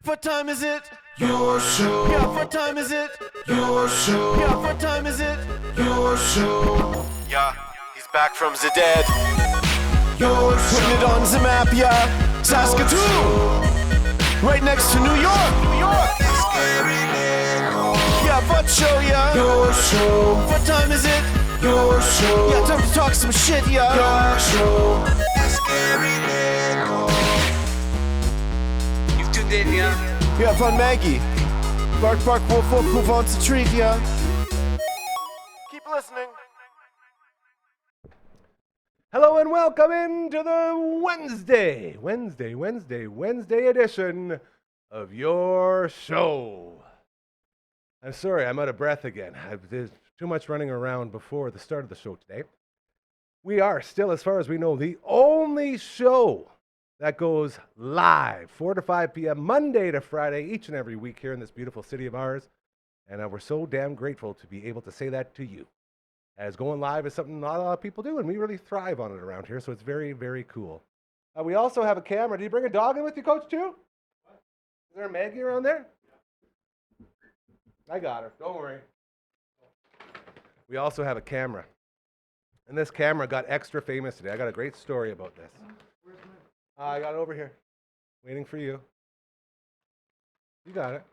What time is it? Your show. Yeah, what time is it? Your show. Yeah, what time is it? Your show. Yeah, he's back from the dead. Your Putting it show. on the map, yeah. Saskatoon, right next to New York. Yeah, what show, yeah. Your show. What time is it? Your show. Yeah, time to talk some shit, yeah. Your show. You've tuned in, yeah? Yeah, fun Maggie. Bark, bark, wolf, wolf, who wants a treat, yeah. Keep listening. Hello and welcome into the Wednesday edition of your show. I'm sorry, I'm out of breath again. There's too much running around before the start of the show today. We are still, as far as we know, the only show that goes live 4 to 5 p.m. Monday to Friday each and every week here in this beautiful city of ours. And we're so damn grateful to be able to say that to you. As going live is something not a lot of people do, and we really thrive on it around here, so it's very, very cool. We also have a camera. Did you bring a dog in with you, Coach, too? Is there a Maggie around there? I got her. Don't worry. We also have a camera. And this camera got extra famous today. I got a great story about this. I got it over here. Waiting for you. You got it.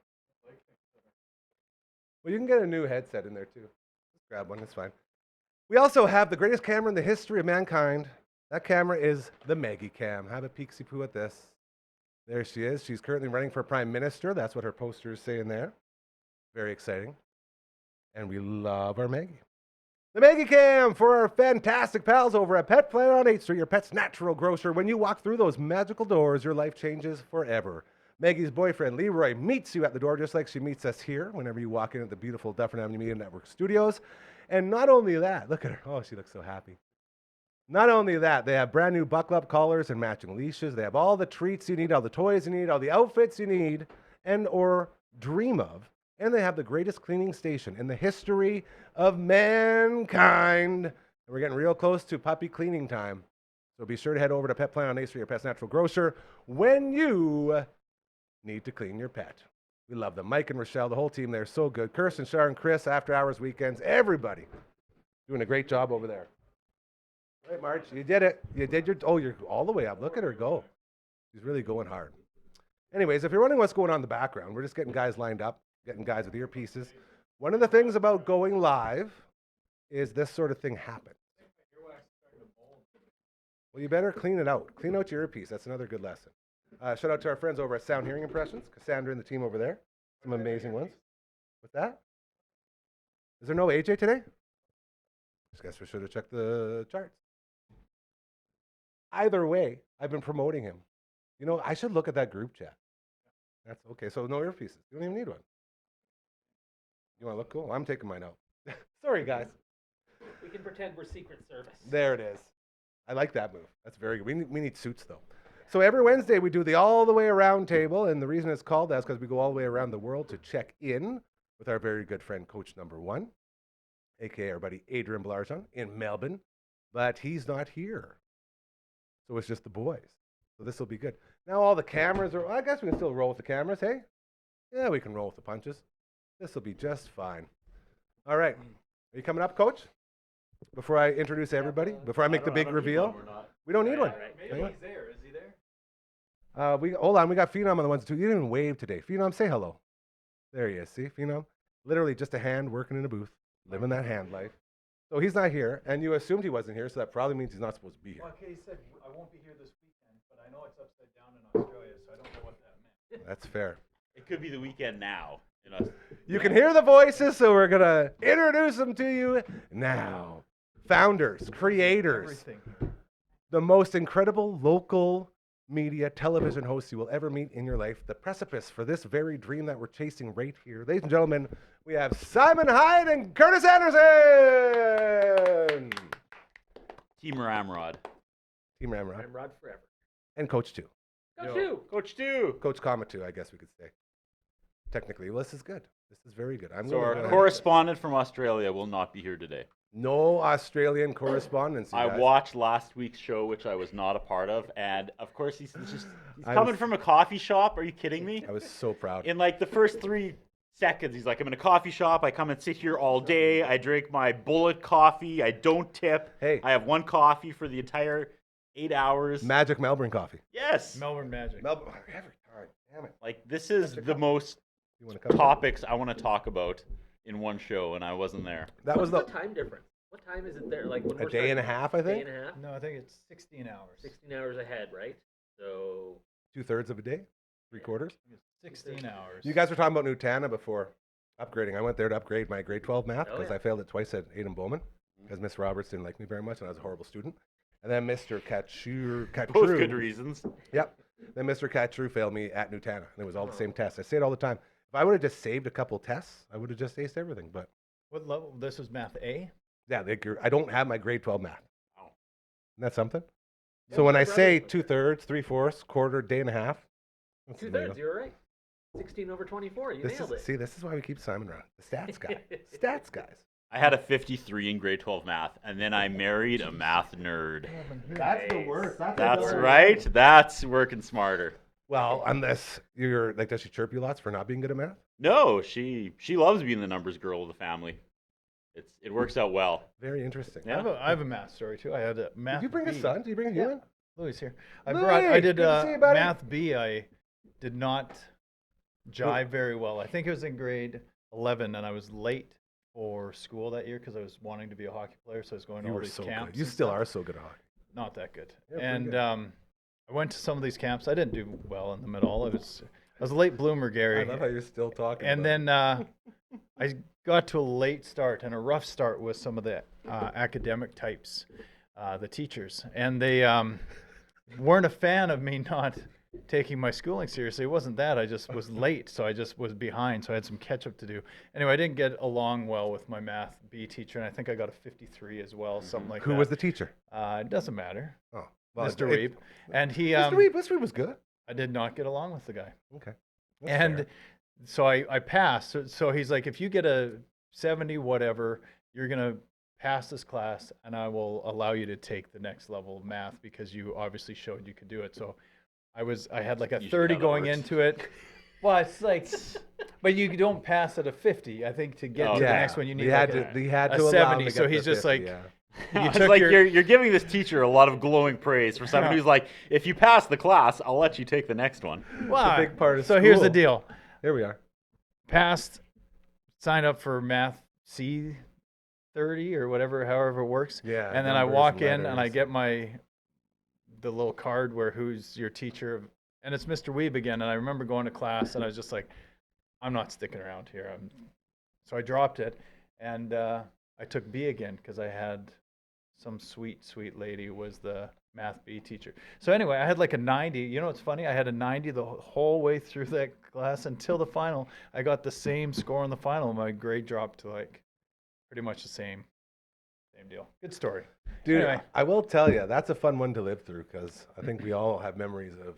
Well, you can get a new headset in there, too. Just grab one. It's fine. We also have the greatest camera in the history of mankind. That camera is the Maggie Cam. Have a peeksy-poo at this. There she is. She's currently running for Prime Minister. That's what her poster is saying there. Very exciting. And we love our Maggie. The Maggie Cam for our fantastic pals over at Pet Planet on 8th Street, your pet's natural grocer. When you walk through those magical doors, your life changes forever. Maggie's boyfriend, Leroy, meets you at the door just like she meets us here whenever you walk in at the beautiful Dufferin Avenue Media Network studios. And not only that, look at her. Oh, she looks so happy. Not only that, they have brand new buckle-up collars and matching leashes. They have all the treats you need, all the toys you need, all the outfits you need and or dream of. And they have the greatest cleaning station in the history of mankind. And we're getting real close to puppy cleaning time. So be sure to head over to Pet Planet on 8th Street, your pet's natural grocer, when you need to clean your pet. We love them. Mike and Rochelle, the whole team there, so good. Kirsten, Sharon, Chris, after hours, weekends, everybody doing a great job over there. All right, March, you did it. You did your, oh, you're all the way up. Look at her go. She's really going hard. Anyways, if you're wondering what's going on in the background, we're just getting guys lined up, getting guys with earpieces. One of the things about going live is this sort of thing happens. Well, you better clean it out. Clean out your earpiece. That's another good lesson. Shout out to our friends over at Sound Hearing Impressions, Cassandra and the team over there. Some amazing ones. What's that? Is there no AJ today? Just guess we should have checked the charts. Either way, I've been promoting him. You know, I should look at that group chat. That's okay. So no earpieces. You don't even need one. You want to look cool? I'm taking mine out. Sorry, guys. We can pretend we're Secret Service. There it is. I like that move. That's very good. We need suits, though. So every Wednesday, we do the all the way around table, and the reason it's called that is because we go all the way around the world to check in with our very good friend, Coach Number One, a.k.a. our buddy Adrian Blarjon in Melbourne, but he's not here. So it's just the boys. So this will be good. Now all the cameras are, I guess we can still roll with the cameras, hey? Yeah, we can roll with the punches. This will be just fine. All right. Are you coming up, Coach? Before I introduce everybody, before I make the big reveal? We don't need one. Maybe he's there. Is he there? Hold on, we got Phenom on the ones too. You didn't even wave today. Phenom, say hello. There he is. See, Phenom? Literally just a hand working in a booth, living that hand life. So he's not here, and you assumed he wasn't here, so that probably means he's not supposed to be here. Well, okay, he said, I won't be here this weekend, but I know it's upside down in Australia, so I don't know what that meant. That's fair. It could be the weekend now. You know. You can hear the voices, so we're going to introduce them to you now. Founders, creators, Everything. the most incredible local media television hosts you will ever meet in your life. The precipice for this very dream that we're chasing right here. Ladies and gentlemen, we have Simon Hiatt and Curtis Anderson. Team Ramrod. Team Ramrod. Ramrod forever. And Coach 2. Go two. Coach 2. Coach Comma 2, I guess we could say. Technically, well, this is good. This is very good. So our correspondent from Australia will not be here today. No Australian correspondence. you I guys. watched last week's show, which I was not a part of, and of course he's I coming was- from a coffee shop. Are you kidding me? I was so proud. In like the first 3 seconds, he's like, I'm in a coffee shop. I come and sit here all day. I drink my bullet coffee. I don't tip. Hey. I have 1 coffee for the entire 8 hours. Magic Melbourne coffee. Yes. Melbourne Magic. Melbourne every time. Damn it. Like this is the most You want to come? topics I want to talk about in one show, and I wasn't there. That was What's the the time difference? What time is it there? Like when a we're day and a starting? half, I Day think. and a half. No, I think it's 16 hours. 16 hours ahead, right? So 2/3 of a day, 3/4. 16 hours. You guys were talking about Nutana before upgrading. I went there to upgrade my grade 12 math Oh, because yeah. I failed it twice at Adam Bowman because Miss Roberts didn't like me very much and I was a horrible student. And then Mr. Both good Katru. reasons. Yep. Then Mr. Katru failed me at Nutana. And it was all the same tests. I say it all the time. If I would have just saved a couple tests, I would have just aced everything. But What level? This was math A? yeah, I don't have my grade 12 math. Oh. Isn't that something? Yeah, So when my I say brother- 2/3, 3/4, quarter, day and a half, that's 2/3. nailed. You're right. 16 over 24. You nailed it. See, this is why we keep Simon around. The stats guy. Stats guys. I had a 53 in grade 12 math, and then I married a math nerd. That's the worst. That's right. That's working smarter. Well, unless you're like, does she chirp you lots for not being good at math? No, she loves being the numbers girl of the family. It works out well. Very interesting. Yeah. I have a math story too. I had a math Did you bring B. a son? Did you bring a Yeah. human? Louis here. Louis, I did good to see you, buddy. math B. I did not jive very well. I think it was in grade 11, and I was late for school that year because I was wanting to be a hockey player, so I was going to You all were these so camps. good. You and still stuff. are so good at hockey. Not that good. Yeah, pretty And good. I went to some of these camps. I didn't do well in the middle. I was a late bloomer, Gary. I love how you're still talking. And about it. then I got to a late start and a rough start with some of the academic types, the teachers, and they weren't a fan of me not taking my schooling seriously. It wasn't that. I just was late, so I just was behind, so I had some catch up to do. Anyway, I didn't get along well with my math B teacher, and I think I got a 53 as well, something like that. Who was the teacher? It doesn't matter. Oh, Mr. Weeb. And he, Mr. Weeb was good. I did not get along with the guy. Okay. That's And fair. so I passed. So he's like, if you get a 70, whatever, you're going to pass this class and I will allow you to take the next level of math because you obviously showed you could do it. So I had like a Usually 30 how that going works. into it. Well, it's like, but you don't pass at a 50. I think to get Oh, to the yeah. next one, you need he like had to. He had a to allow 70. him to So get he's the just 50, like, yeah. you It's took like your, you're giving this teacher a lot of glowing praise for someone Yeah. who's like, if you pass the class, I'll let you take the next one. Wow. big part of So here's the school. deal. Here we are. Passed, signed up for math C 30 or whatever, however it works. Yeah. And then I numbers walk in and I letters. get the little card where who's your teacher, and it's Mr. Weeb again. And I remember going to class and I was just like, I'm not sticking around here. So I dropped it and I took B again because I had some sweet lady who was the math B teacher. So anyway, I had like a 90. You know what's funny? I had a 90 the whole way through that class until the final. I got the same score in the final. My grade dropped to like pretty much the same deal. Good story. Dude, Anyway. I will tell you, that's a fun one to live through because I think we all have memories of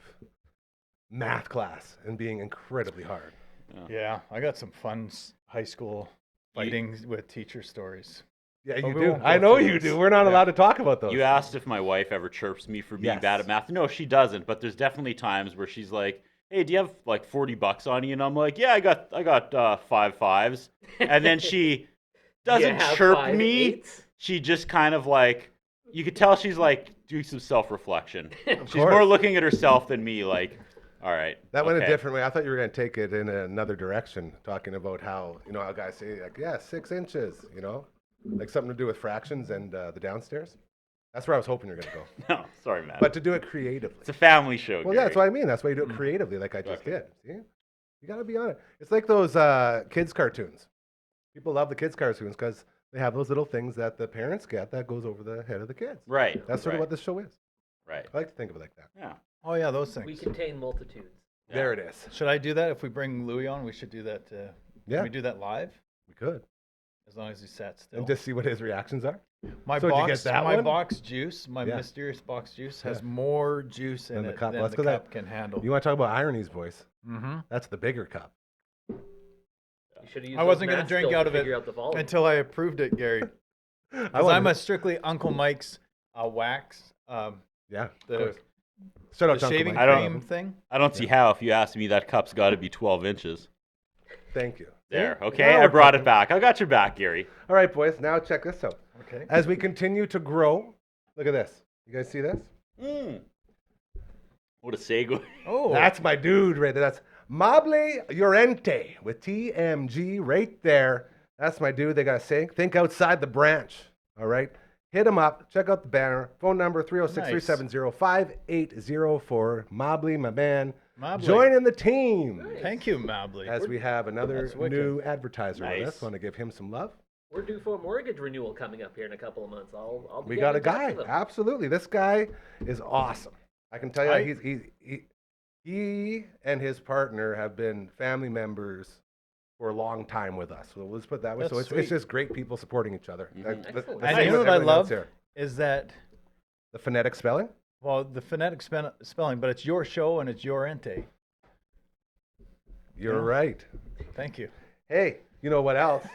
math class and being incredibly hard. Yeah, I got some fun high school fighting with teacher stories. Yeah, But you we do. won't I go know through you this. do. We're not Yeah. allowed to talk about those. You asked if my wife ever chirps me for being Yes. bad at math. No, she doesn't. But there's definitely times where she's like, "Hey, do you have like $40 on you?" And I'm like, "Yeah, I got 5 5s." And then she doesn't You have chirp 5 me. 8s? She just kind of like, you could tell she's like doing some self-reflection. She's course. more looking at herself than me. Like, all right, That went a okay. different way. I thought you were going to take it in another direction, talking about how, how guys say, like, yeah, 6 inches, like something to do with fractions and the downstairs. That's where I was hoping you were going to go. No, sorry, man. But to do it creatively. It's a family show. Well, yeah, that's what Gary. I mean. That's why you do it creatively, like I just Okay. did. See? You got to be on it. It's like those kids' cartoons. People love the kids' cartoons because they have those little things that the parents get that goes over the head of the kids. Right. That's sort right, of what this show is. Right. I like to think of it like that. Yeah. Oh yeah, those We things. contain multitudes. There it is. Should I do that if we bring Louis on? We should do that. Yeah. Can we do that live? We could. As long as he sat still. And just see what his reactions are. My So did you box, get that my one? box juice, my Yeah. mysterious box juice has Yeah. more juice in Than the it cup. than Let's the go that- cup can handle. You want to talk about ironies, boys? Mm-hmm. That's the bigger cup. You should have used I those wasn't gonna math drink skills out to of it figure out the volume. Until I approved it, Gary. Because I'm a strictly Uncle Mike's wax. Yeah. of The, course. Shout out the to Uncle shaving Mike. I don't- cream thing. I don't see how. If you ask me, that cup's got to be 12 inches. Thank you. There. See? Okay, Now I we're brought cooking. it back. I got your back, Gary. All right, boys. Now check this out. Okay. As we continue to grow, look at this. You guys see this? What a segue. Oh, That's my dude right there. That's Mable Llorente with TMG right there. That's my dude. They got to think outside the branch. All right. Hit him up. Check out the banner. Phone number 306-370-5804 for Mable, my man. Mable. Joining the team. Thank you, Mable. As we have another That's wicked. new advertiser with Nice. us. Want to give him some love? We're due for a mortgage renewal coming up here in a couple of months. I'll be We getting got a in touch guy. with him. Absolutely. This guy is awesome. I can tell you, I- he and his partner have been family members for a long time with us. So let's put it that way. That's So it's sweet. just great people supporting each other. Mhm. Like, the Excellent. And same you know with what I everyone else love here. is that, The phonetic spelling. well, the phonetic spelling, but it's your show and it's your ente. You're Yeah. right. Thank you. Hey, you know what else?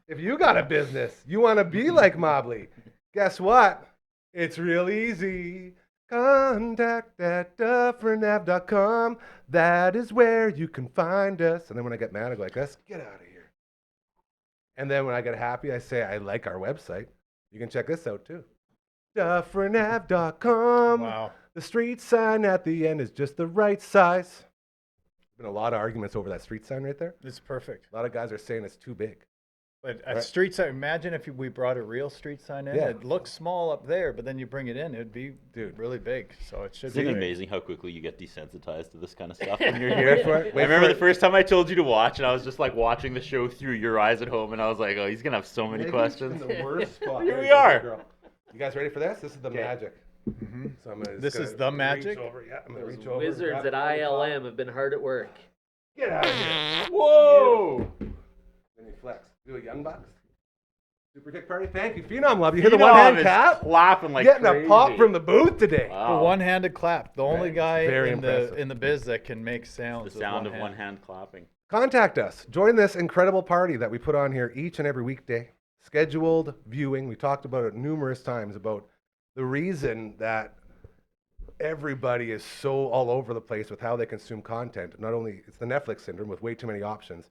If you got a business, you want to be like Mobley, guess what? It's real easy. Contact at dufferinave.com. That is where you can find us. And then when I get mad, I go like this, get out of here. And then when I get happy, I say, I like our website. You can check this out too. Dufferinave.com. Wow. The street sign at the end is just the right size. Been a lot of arguments over that street sign right there. It's perfect. A lot of guys are saying it's too big. But a Right. street sign, imagine if we brought a real street sign in. Yeah. It looks small up there, but then you bring it in, it'd be Dude. really big. So it should Isn't be it big. amazing how quickly you get desensitized to this kind of stuff when you're Wait here? for it. I remember the first time I told you to watch, and I was just like watching the show through your eyes at home, and I was like, "Oh, he's gonna have so many questions." In the worst spot. Here There we you go, are. girl. You guys ready for this? This is the magic. So I'm gonna, This just is gonna the magic? Reach over. Yeah, I'm gonna Those reach over. wizards grab at it on the top. ILM have been hard at work. Get out of here. Whoa! Then you flex. Do a young bucks. Super kick party. Thank you, Phenom Love. You hear the Phenom one-hand is cap? clapping like Getting crazy. a pop from the booth today. Wow. The one-handed clap. The only Right. guy Very in impressive. the biz that can make sounds. The with sound of hand. one hand clapping. Contact us. Join this incredible party that we put on here each and every weekday. Scheduled viewing. We talked about it numerous times about the reason that everybody is so all over the place with how they consume content. Not only it's the Netflix syndrome with way too many options,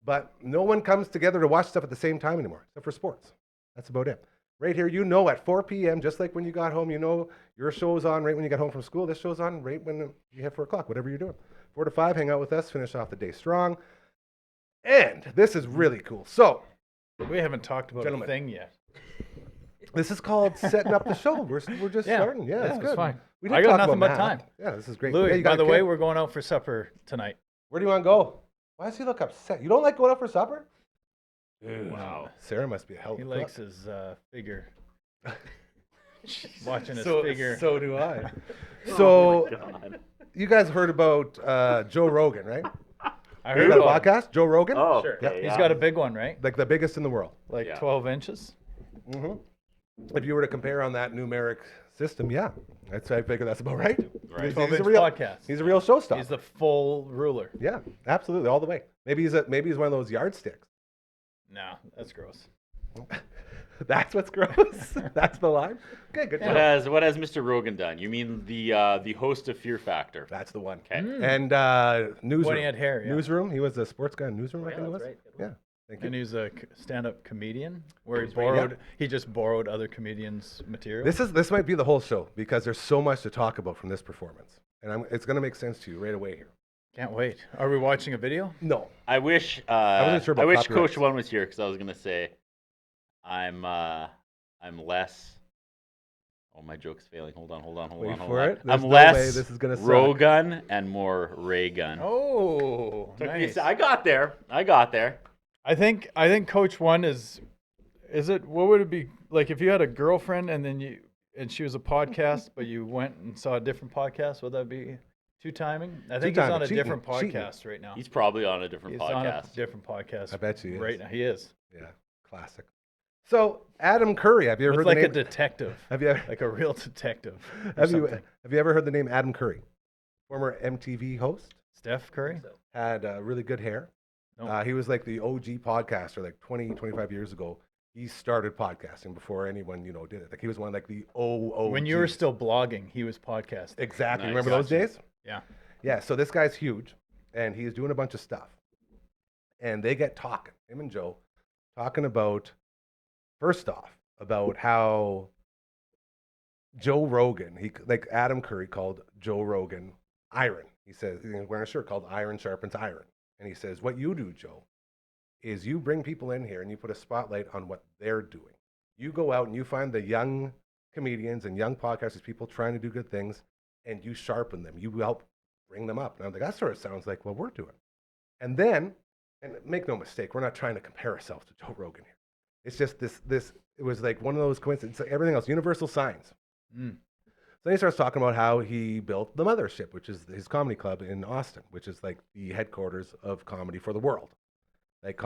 but no one comes together to watch stuff at the same time anymore, except for sports. That's about it. Right here, you know, at 4 p.m., just like when you got home, you know your show's on right when you got home from school. This show's on right when you hit 4 o'clock, whatever you're doing. 4 to 5, hang out with us, finish off the day strong. And this is really cool. So, We haven't talked about Gentlemen. a thing yet. this is called setting up the show. We're just Yeah. starting. Yeah, Yeah, it's it's good. fine. We I did got talk nothing about but Matt. time. Yeah, this is great. Louis, Yeah, you by got the a way, kid? we're going out for supper tonight. Where do you want to go? Why does he look upset? You don't like going out for supper? Wow. Sarah must be a hell of He a likes cook. his figure. Watching his so, figure. So do I. Oh So, God. you guys heard about Joe Rogan, right? I Heard heard that about him. podcast? Joe Rogan? Oh, Sure. okay, He's yeah. got a big one, right? Like the biggest in the world. Like Yeah. 12 inches. hmm If you were to compare on that numeric system, yeah. I figure that's about right. Right. He's, 12 he's a inch real, podcast. he's a real showstopper. He's the full ruler. Yeah, absolutely, all the way. Maybe he's one of those yardsticks. No, that's gross. That's what's gross. That's the line. Okay, good job. What has Mr. Rogan done? You mean the host of Fear Factor? That's the one. Okay. And newsroom. When he had hair, yeah. Newsroom. He was a sports guy in newsroom. I Yeah, think it was. that's right. Good Yeah. one. Thank you. And he's a stand-up comedian where he He's right. borrowed. He just borrowed other comedians' material. This might be the whole show because there's so much to talk about from this performance, and it's going to make sense to you right away here. Can't wait. Are we watching a video? No, I wish. wasn't sure about I wish copyrights. Coach One was here because I was gonna say, I'm less. Oh, my joke's failing. Hold on. wait hold for on. it. There's I'm no less way this is going to suck. Rogan and more Ray Gun. Oh, Took me a nice. se- I got there. I think Coach One is it? What would it be like if you had a girlfriend and she was a podcast, but you went and saw a different podcast? Would that be two-timing? I think he's Two-timing, on a cheating, different cheating. podcast right now. He's probably on a different He's on a podcast. different podcast. I bet you he right is. now. He is. Yeah, classic. So Adam Curry, have you ever It's heard like the a name? detective, Have you ever, like a real detective. or have you something. have you ever heard the name Adam Curry? Former MTV host, Steph Curry? So, had really good hair. No. He was like the OG podcaster like 20, 25 years ago. he started podcasting before anyone, did it. Like he was one of like the OOGs. When you were still blogging, he was podcasting. Exactly. Nice. Remember those Gotcha. days? Yeah. Yeah. So this guy's huge, and he's doing a bunch of stuff. And they get talking, him and Joe, talking about, first off, about how Joe Rogan, like Adam Curry called Joe Rogan iron. He says, he's wearing a shirt called Iron Sharpens Iron. And he says, what you do, Joe, is you bring people in here and you put a spotlight on what they're doing. You go out and you find the young comedians and young podcasters, people trying to do good things, and you sharpen them. You help bring them up. And I'm like, that sort of sounds like what we're doing. And then, and make no mistake, we're not trying to compare ourselves to Joe Rogan here. It's just this it was like one of those coincidences, like everything else, universal signs. So then he starts talking about how he built the Mothership, which is his comedy club in Austin, which is like the headquarters of comedy for the world. Like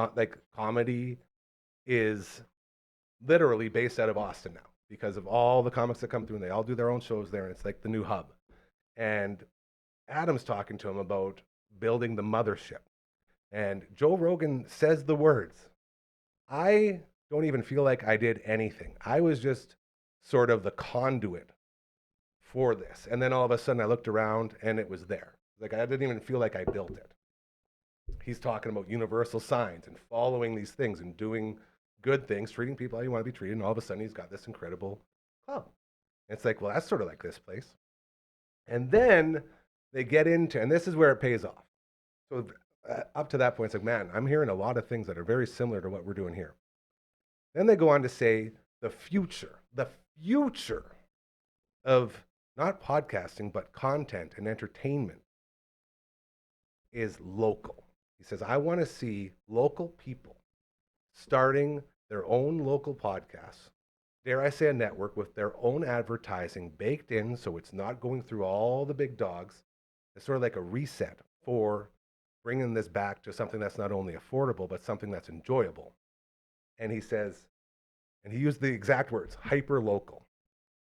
comedy is literally based out of Austin now because of all the comics that come through, and they all do their own shows there, and it's like the new hub. And Adam's talking to him about building the Mothership. And Joe Rogan says the words, I don't even feel like I did anything. I was just sort of the conduit for this. And then all of a sudden I looked around and it was there. Like I didn't even feel like I built it. He's talking about universal signs and following these things and doing good things, treating people how you want to be treated. And all of a sudden he's got this incredible club. And it's like, well, that's sort of like this place. And then they get into, and this is where it pays off. So up to that point, it's like, man, I'm hearing a lot of things that are very similar to what we're doing here. Then they go on to say the future of not podcasting, but content and entertainment is local. He says, I want to see local people starting their own local podcasts, dare I say a network with their own advertising baked in so it's not going through all the big dogs. It's sort of like a reset for bringing this back to something that's not only affordable, but something that's enjoyable. And he says, and he used the exact words, hyper-local.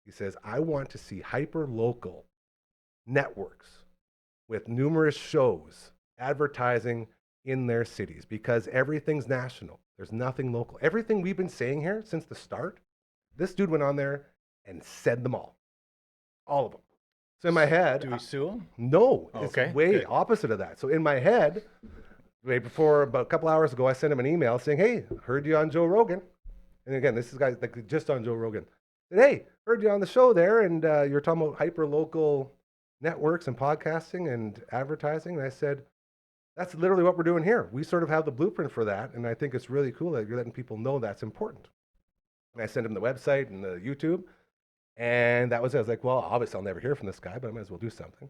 He says, I want to see hyper-local networks with numerous shows advertising in their cities because everything's national. There's nothing local. Everything we've been saying here since the start, this dude went on there and said them all of them. So in my head, Do we sue him? no, Okay, it's way good. opposite of that. So in my head, right before about a couple hours ago, I sent him an email saying, hey, heard you on Joe Rogan. And again, this is guys like just on Joe Rogan. Said, hey, heard you on the show there, and you're talking about hyper-local networks and podcasting and advertising. And I said, that's literally what we're doing here. We sort of have the blueprint for that, and I think it's really cool that you're letting people know that's important. And I sent him the website and the YouTube, and that was it. I was like, well, obviously I'll never hear from this guy, but I might as well do something.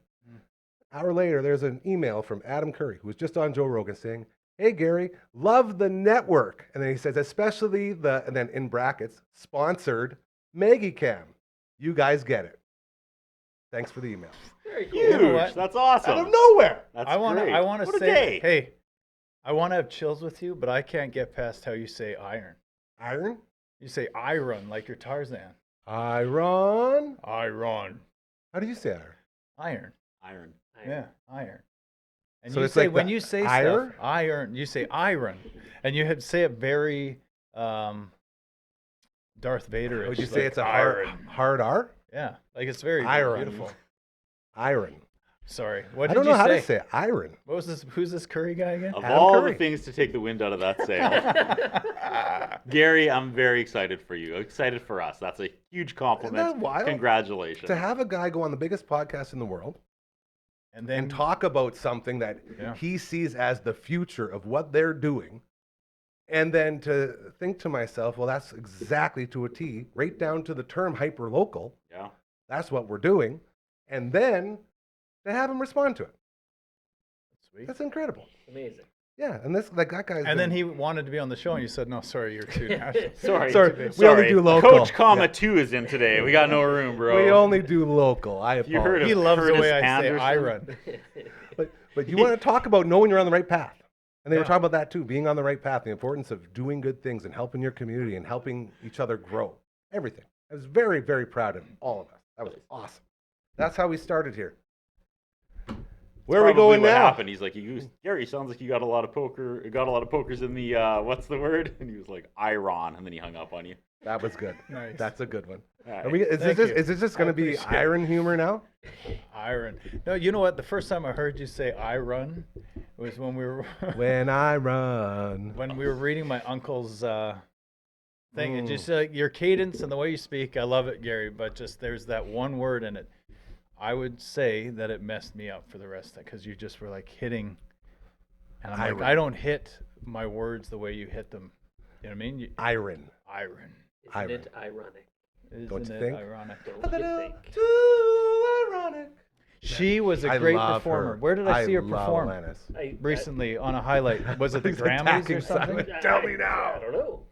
Hour later, there's an email from Adam Curry, who was just on Joe Rogan, saying, hey, Gary, love the network. And then he says, especially the, and then in brackets, sponsored Maggie Cam. You guys get it. Thanks for the email. Very cool. Huge. know what? That's awesome. Out of nowhere. That's I want great. to What a say, day. hey, I want to have chills with you, but I can't get past how you say iron. Iron? You say iron like you're Tarzan. Iron? Iron. How do you say iron? Iron. Iron. Yeah, iron. And So you it's say like when the you say ire? stuff, iron, you say iron, and you had say it very Darth Vader. Would you say it's a hard R? Yeah, like it's very Iron. beautiful. Iron. Sorry, what I did don't you know how say? to say it. Iron. What was this? Who's this Curry guy again? Of Adam all Curry. the things to take the wind out of that sail, Gary, I'm very excited for you. Excited for us. That's a huge compliment. Isn't that wild? Congratulations. To have a guy go on the biggest podcast in the world And then and talk about something that Yeah. he sees as the future of what they're doing, and then to think to myself, well, that's exactly to a T, right down to the term hyper-local. Yeah. That's what we're doing. And then to have him respond to it. Sweet. That's incredible. Amazing. Yeah, and this like that guy's And then been- he wanted to be on the show, and you said, "No, sorry, you're too national." Sorry. Sorry, we only do local. Coach comma Yeah. 2 is in today. We got no room, bro. We only do local. I You heard apologize. of He loves the Curtis way I say Anderson? iron. But you want to talk about knowing you're on the right path. And they were Yeah. talking about that too, being on the right path, the importance of doing good things and helping your community and helping each other grow. Everything. I was very, very proud of all of us. That was awesome. That's how we started here. Where are we Probably going what now? happened. He's like, Gary, sounds like you got a lot of pokers in the what's the word? And he was like, iron, and then he hung up on you. That was good. Nice. That's a good one. All right. Are we, is, Thank this, you. is this just going to be appreciate it. iron humor now? Iron. No, you know what? The first time I heard you say "I run" was when we were When I run. when we were reading my uncle's thing, and Mm. just your cadence and the way you speak, I love it, Gary. But just there's that one word in it. I would say that it messed me up for the rest of it because you just were like hitting, and I'm Iron. like, I don't hit my words the way you hit them. You know what I mean? Iron. Iron. Isn't it ironic? Isn't Don't you it think? ironic? Don't you think? Too ironic. She was a I great love performer. her. Where did I see her love perform? Alanis. Recently on a highlight. Was it the He's Grammys attacking or something? Simon. Tell me now. I don't know.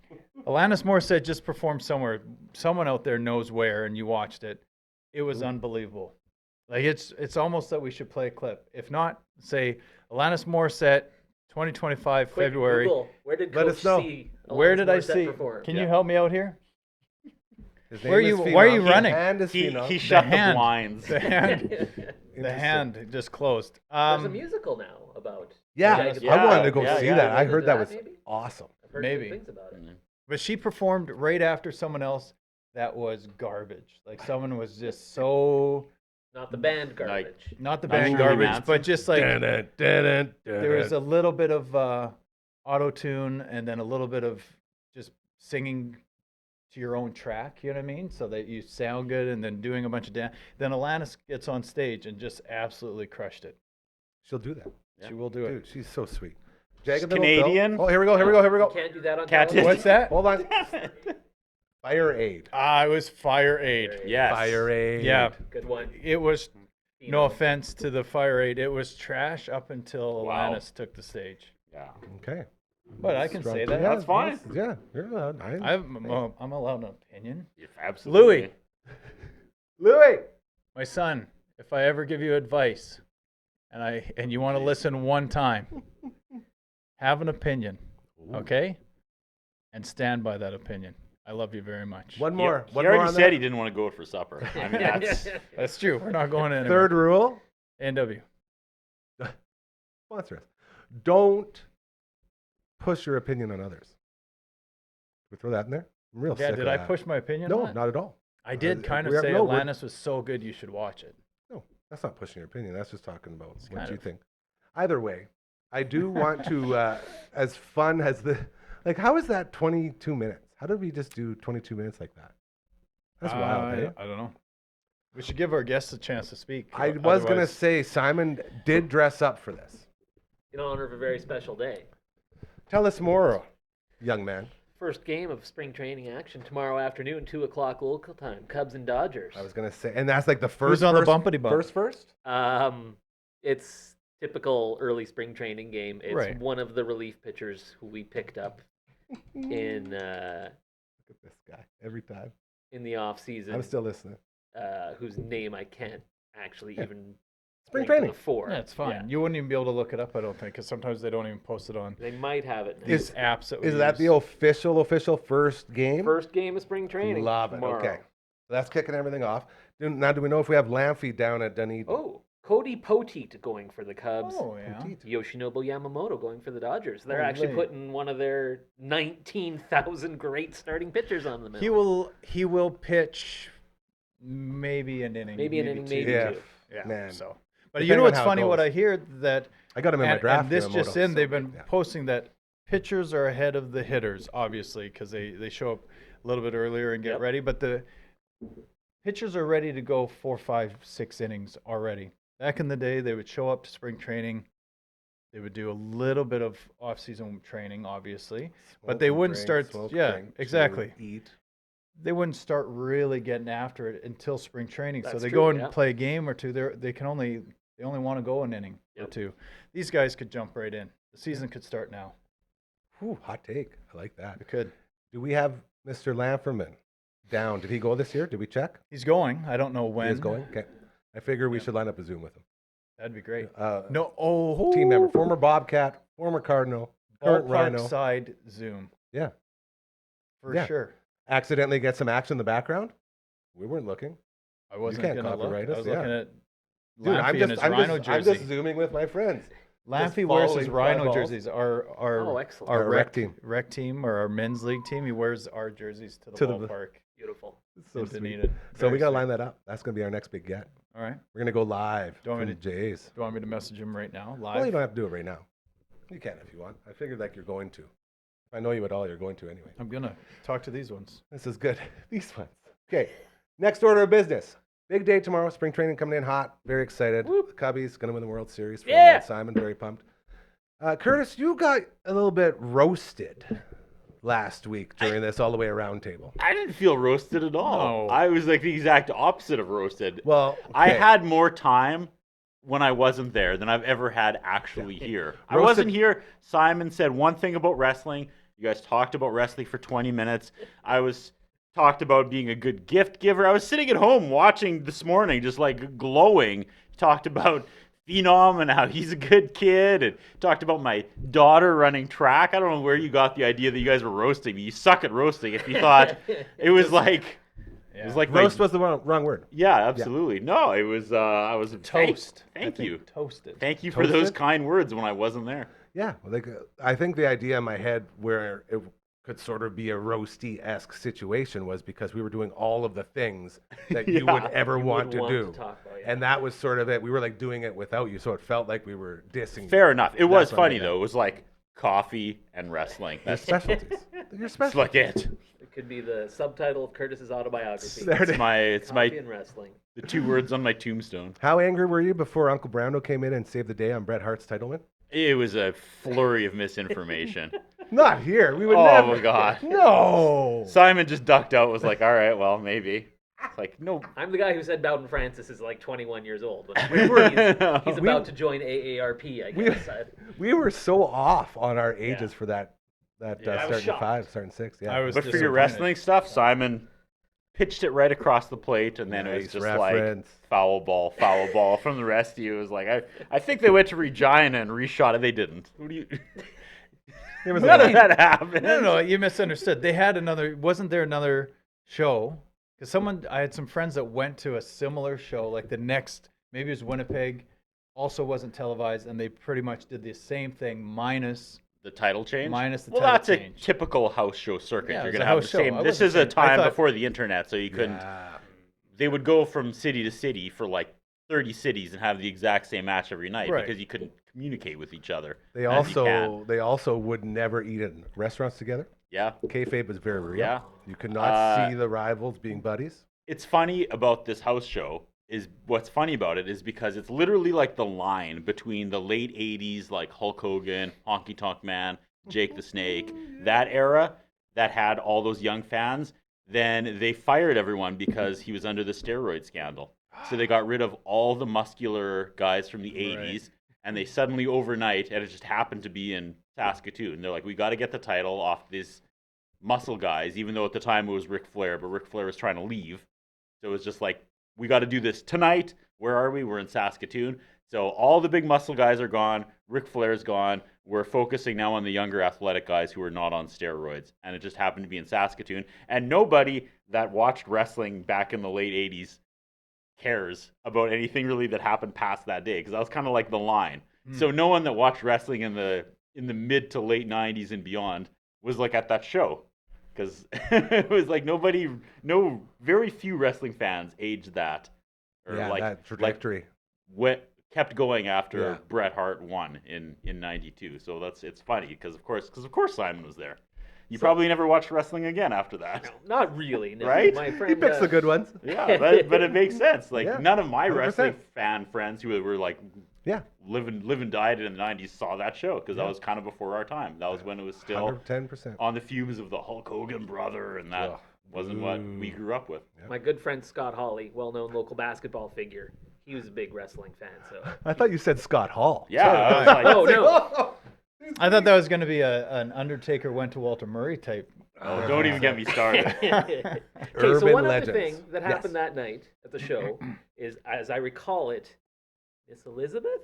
Alanis Morissette just performed somewhere. Someone out there knows where, and you watched it. It was unbelievable. Like it's almost that we should play a clip. If not, say Alanis Morissette, 2025 Quick February. Google, where did Let Coach us know. see Where Alanis did I Morissette see? perform? Can you help me out here? His Where name are is you- why are Phenom. you His running? hand is He Phenom. shut the hand. blinds. The hand, the Interesting. hand just closed. There's a musical now about. Yeah, Yeah, I wanted to go yeah, see yeah. that. I Into heard that that, was maybe? awesome. I've heard Maybe. good things about it. But she performed right after someone else that was garbage. Like someone was just so Not the band garbage. not the Not band Shirley garbage, Manson? but just like Dun, dun, dun, dun, there was dun. a little bit of auto tune and then a little bit of just singing to your own track. You know what I mean? So that you sound good, and then doing a bunch of dance. Then Alanis gets on stage and just absolutely crushed it. She'll do that. She will do it. Dude, she's so sweet. She's Jagged little pill. Canadian. Oh, here we go. Here we go. Here we You go. can't do that on Cat television. What's that? Hold on. Fire Aid. It was Fire Aid. Yes. Fire Aid. Yeah, Good one. it was. You No know. offense to the Fire Aid, it was trash up until Wow. Alanis took the stage. Yeah. Okay. But I can Strong- say that. Yeah, That's fine. Yeah, you're allowed. I'm allowed an opinion. Absolutely. Louis, Louis. my son, if I ever give you advice, and you want to listen one time, have an opinion, okay, and stand by that opinion. I love you very much. One more. He One more already on said that. he didn't want to go out for supper. I mean, that's That's true. We're not going anywhere. Third rule. NW. Sponsor us. Don't push your opinion on others. We throw that in there. I'm real Yeah, sick did of I that. push my opinion No, on it? not at all. I did kind of we are- say no, we're- Alanis was so good you should watch it. No, that's not pushing your opinion. That's just talking about what kind you of. think. Either way, I do want to, as fun as like, how is that 22 minutes? How did we just do 22 minutes like that? That's wild, eh? I don't know. We should give our guests a chance to speak. I was going to Otherwise- say Simon did dress up for this. In honor of a very special day. Tell us more, young man. First game of spring training action tomorrow afternoon, 2 o'clock local time. Cubs and Dodgers. I was going to say, and that's like the first. Who's on the first- bumpity bump? First? It's typical early spring training game. It's Right. one of the relief pitchers who we picked up in Look at this guy every time. in the off season. I'm still listening. Whose name I can't actually even Spring bring to training. the fore. Yeah, it's fine. Yeah. You wouldn't even be able to look it up, I don't think, because sometimes they don't even post it on They might have it now. these apps that we Is that the use. official first game? First game of spring training. Love it. tomorrow. Okay. That's kicking everything off. Now, do we know if we have Lamphy down at Dunedin? Oh, Cody Poteet going for the Cubs. Oh, yeah. Petite. Yoshinobu Yamamoto going for the Dodgers. They're actually Holy. putting one of their 19,000 great starting pitchers on the mound. He will pitch maybe an inning. Maybe an inning, maybe Yeah. two. Yeah. Man. So, but Depending you know on what's how it funny? What goes. I hear that I got him in my draft. and this Yamamoto, just in, so they've been yeah. posting that pitchers are ahead of the hitters, obviously, because they show up a little bit earlier and get Yep. ready. But the pitchers are ready to go 4, 5, 6 innings already. Back in the day, they would show up to spring training. They would do a little bit of off-season training, obviously, but they Smoke and wouldn't drink, start. smoke, Yeah, drink, chew, exactly. Eat. They wouldn't start really getting after it until spring training. So That's they true, go and yeah. play a game or two. They only want to go an inning or Yep. two. These guys could jump right in. The season could start now. Whew, hot take. I like that. It could. Do we have Mr. Lamferman down? Did he go this year? Did we check? He's going. I don't know when. He is going? Okay. I figure we should line up a Zoom with him. That'd be great. No. Oh, Team member, former Bobcat, former Cardinal, current Ballpark Rhino. side Zoom Yeah. for Yeah. sure. Accidentally get some action in the background? We weren't looking. I wasn't can't gonna look. copyright I us, was yeah. looking at Dude, Lamphy in his Rhino I'm jersey. just zooming with my friends. Lamphy wears his following Rhino Fly Balls. jerseys. Oh, excellent. Our Our rec team. rec team or our men's league team. He wears our jerseys to the To the- ballpark. Beautiful. It's so in sweet. Dunedin. So we Very got to sweet. line that up. That's going to be our next big get. All right. We're going to go live Do you want from me to- Jay's. Do you want me to message him right now, live? Well, you don't have to do it right now. You can if you want. I figured like you're going to. If I know you at all, you're going to anyway. I'm gonna talk to these ones. This is good. These ones. Okay. Next order of business. Big day tomorrow. Spring training coming in hot. Very excited. The Cubbies going to win the World Series. For Yeah. Simon, very pumped. Curtis, you got a little bit roasted last week during this all the way around table. I didn't feel roasted at all. No. I was like the exact opposite of roasted. Well, I okay. had more time when I wasn't there than I've ever had actually here. I Roasted- wasn't here. Simon said one thing about wrestling. You guys talked about wrestling for 20 minutes. I was talked about being a good gift giver. I was sitting at home watching this morning, just like glowing. Talked about Phenom and how he's a good kid, and talked about my daughter running track. I don't know where you got the idea that you guys were roasting me. You suck at roasting if you thought it was like... It was like my- Roast was the wrong word. yeah, absolutely. No, it was. I was Toast. Thank I think you. Toasted. Thank you for those Toasted? kind words when I wasn't there. Yeah, like I think the idea in my head where it could sort of be a roasty-esque situation was because we were doing all of the things that you would Yeah, ever want to do. talk about, yeah. And that was sort of it. We were like doing it without you, so it felt like we were dissing Fair enough. It was That's what I funny meant. though. It was like coffee and wrestling. your That's specialties. Your that's specialties. like it. It could be the subtitle of Curtis's autobiography. There it is. It's my Coffee and wrestling. the 2 words on my tombstone. How angry were you before Uncle Brando came in and saved the day on Bret Hart's title win? It was a flurry of misinformation. Not here. We would Oh never. my god. No. Simon just ducked out. Was like, all right, well, maybe. It's like, no. I'm the guy who said Bowden Francis is like 21 years old. He's about to join AARP, I guess. We were so off on our ages Yeah. for that I was starting shocked. 5, starting 6. Yeah. I was But for your disappointed. wrestling stuff, Simon pitched it right across the plate, and then it was Nice just reference. like foul ball from the rest of you. It was like I think they went to Regina and reshot it. They didn't. What do you? There was None a- of that happened. No, you misunderstood. They had another. Wasn't there another show? Because I had some friends that went to a similar show, like the next, maybe it was Winnipeg, also wasn't televised, and they pretty much did the same thing minus. The title change. Minus the well, title that's change. a typical house show circuit. Yeah, it You're was gonna a have the house show. same. I This wasn't is a saying- I time thought- before the internet, so you couldn't. Yeah. They would go from city to city for like 30 cities and have the exact same match every night Right. because you couldn't communicate with each other. They as you can. also would never eat in restaurants together. Yeah. Kayfabe was very real. Yeah. You could not see the rivals being buddies. It's funny about this house show is what's funny about it is because it's literally like the line between the late 80s like Hulk Hogan, Honky Tonk Man, Jake the Snake, that era that had all those young fans. Then they fired everyone because he was under the steroid scandal. So they got rid of all the muscular guys from the 80s and they suddenly overnight, and it just happened to be in Saskatoon. They're like, we got to get the title off these muscle guys, even though at the time it was Ric Flair, but Ric Flair was trying to leave. So it was just like, we got to do this tonight. Where are we? We're in Saskatoon. So all the big muscle guys are gone. Ric Flair's gone. We're focusing now on the younger athletic guys who are not on steroids. And it just happened to be in Saskatoon. And nobody that watched wrestling back in the late 80s cares about anything really that happened past that day. Because that was kind of like the line. So no one that watched wrestling in the mid to late 90s and beyond was like at that show. Because it was like very few wrestling fans aged that. Or Yeah, like, that trajectory. kept going after Yeah. Bret Hart won in '92. So it's funny because of course Simon was there. You probably never watched wrestling again after that. Not really. No. Right? My He friend, picks the good ones. Yeah, but it makes sense. Like Yeah, none of my 100%. wrestling fan friends who were like Yeah. live and died in the '90s saw that show because that was kind of before our time. That was when it was still 110%. on the fumes of the Hulk Hogan brother, and that Ugh. wasn't what we grew up with. My good friend Scott Hawley, well-known local basketball figure, he was a big wrestling fan. So. I thought you said Scott Hall. Yeah, I was like, Oh no! I thought that was going to be an Undertaker went to Walter Murray type. oh, don't even get me started. Okay, so Urban one legends. other thing that happened Yes. that night at the show is, as I recall it, Miss Elizabeth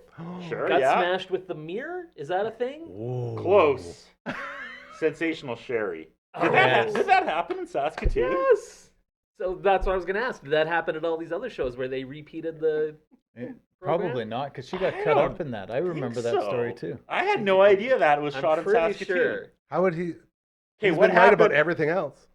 Sure, got yeah. smashed with the mirror. Is that a thing? Whoa. Close. Sensational Sherry. Did, Yes. did that happen in Saskatoon? Yes. So that's what I was going to ask. Did that happen at all these other shows where they repeated the Probably not, because she got I cut don't up in that. I remember that think story so. too. I had no idea that was I'm shot in pretty Saskatoon. sure. How would he? Okay, He's what been right about happened? everything else.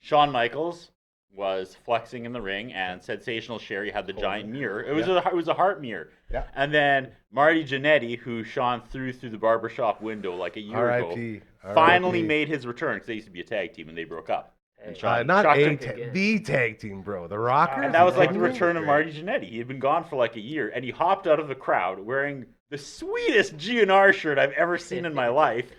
Shawn Michaels was flexing in the ring, and Sensational Sherry had the giant mirror. It was a heart mirror. Yeah. And then Marty Jannetty, who Shawn threw through the barbershop window like a year ago, R.I.P. finally made his return because they used to be a tag team and they broke up. And Shawn, Not Shawn a took- the tag team, bro. The Rockers. and that was like the Rockers? return of Marty Jannetty. He had been gone for like a year, and he hopped out of the crowd wearing the sweetest GNR shirt I've ever seen in my life.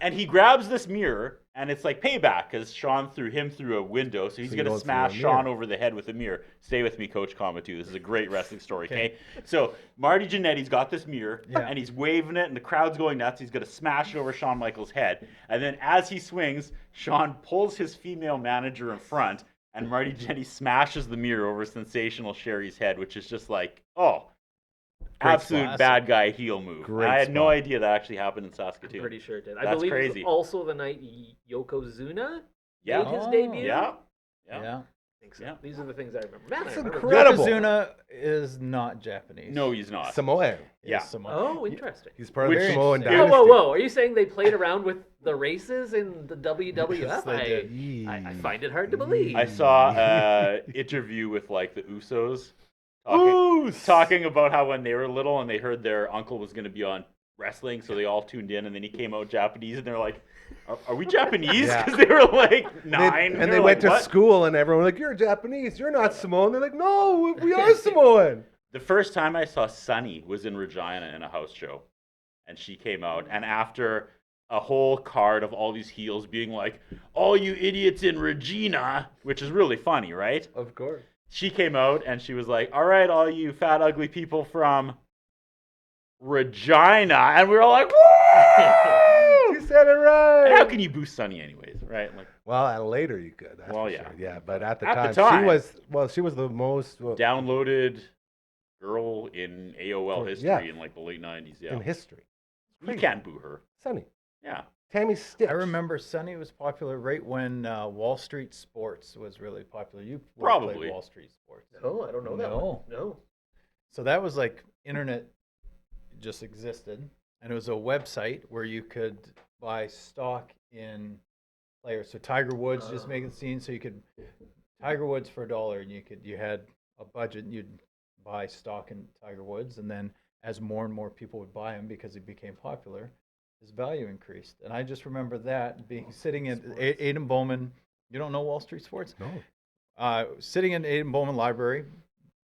And he grabs this mirror, and it's like payback because Shawn threw him through a window, so he's So going to going through smash a Shawn mirror. over the head with a mirror. Stay with me, Coach Comatoo. This is a great wrestling story, okay? So Marty Jannetty's got this mirror, and he's waving it, and the crowd's going nuts. He's going to smash it over Shawn Michaels' head. And then as he swings, Shawn pulls his female manager in front, and Marty Jannetty smashes the mirror over Sensational Sherry's head, which is just like, absolute spot. bad guy heel move. Great I had no spot. idea that actually happened in Saskatoon. Pretty sure it did. I That's believe crazy. it was also the night Yokozuna Yeah. made his Oh. debut. Yeah. Yeah. I think so. Yeah. These are the things I remember. Man, That's I remember. incredible. Yokozuna is not Japanese. No, he's not. Samoan. He's Yeah. Samoan. Oh, interesting. He's part of Which- the Samoan Whoa, dynasty. Whoa! Are you saying they played around with the races in the WWF? Yes, they did. I find it hard to believe. I saw an interview with like the Usos talking about how when they were little and they heard their uncle was going to be on wrestling, so they all tuned in, and then he came out Japanese, and they're like, "Are we Japanese?" Yeah. Because they were like 9, And they were went like, to "What?" school, and everyone was like, "You're Japanese. You're not Samoan." They're like, "No, we are Samoan." The first time I saw Sunny was in Regina in a house show, and she came out, and after a whole card of all these heels being like, "All you idiots in Regina," which is really funny, right? Of course. She came out and she was like, "All right, all you fat, ugly people from Regina," and we were all like, "Woo!" She said it right. And how can you boost Sunny anyways, right? Like Well, and later you could. That's Well, for yeah. sure. Yeah, but at the At the time, time. she was the most downloaded girl in AOL For- history yeah. in like the late 90s. Yeah, in history. you can't boo her. Sunny. Yeah. Tammy Stitch. I remember Sunny was popular right when Wall Street Sports was really popular. You would've Probably. played Wall Street Sports. No, I don't know that No. one. No. So that was like internet just existed, and it was a website where you could buy stock in players. So Tiger Woods just making the scene, so you could Tiger Woods for $1, and you had a budget, and you'd buy stock in Tiger Woods, and then as more and more people would buy him because he became popular, his value increased. And I just remember that being sitting in Aiden Bowman. You don't know Wall Street Sports? No. Sitting in Aiden Bowman Library,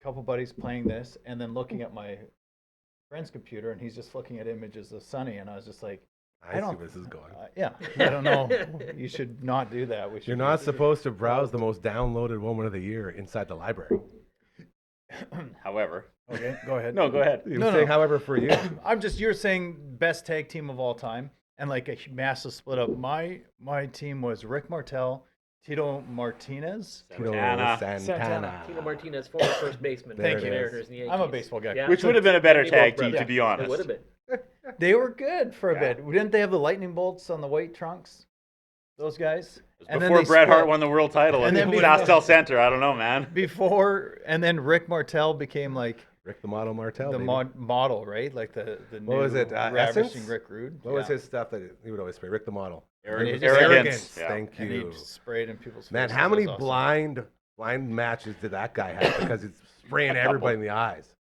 a couple buddies playing this, and then looking at my friend's computer, and he's just looking at images of Sunny, and I was just like, I see where this is going. yeah, I don't know. You should not do that. We should You're not supposed to browse the most downloaded woman of the year inside the library. However, Okay, go ahead. no, go ahead. You No, were saying, no. however, for you. You're saying best tag team of all time, and like a massive split up. My team was Rick Martel, Tito Martinez. Tito Santana. Santana. Tino Martinez, former first baseman. There for it the is. Mariners and Yankees. I'm a baseball guy. Yeah. Which would have been a better They tag both team, to brothers. be It honest. would have been. They were good for a Yeah. bit. Didn't they have the lightning bolts on the white trunks? Those guys. It was And then before they Bret Hart split. won the world title And at then SaskTel Center. I don't know, man. And then Rick Martel became like Rick the Model Martel. the baby. model, right? Like the What was new it, ravishing Essence? Rick Rude. What was his stuff that he would always spray? Rick the Model. Arrogance. Arrogance. Yeah. Thank And you. he sprayed in people's Man, faces. how It many was awesome. blind matches did that guy have? Because he's spraying A couple. everybody in the eyes.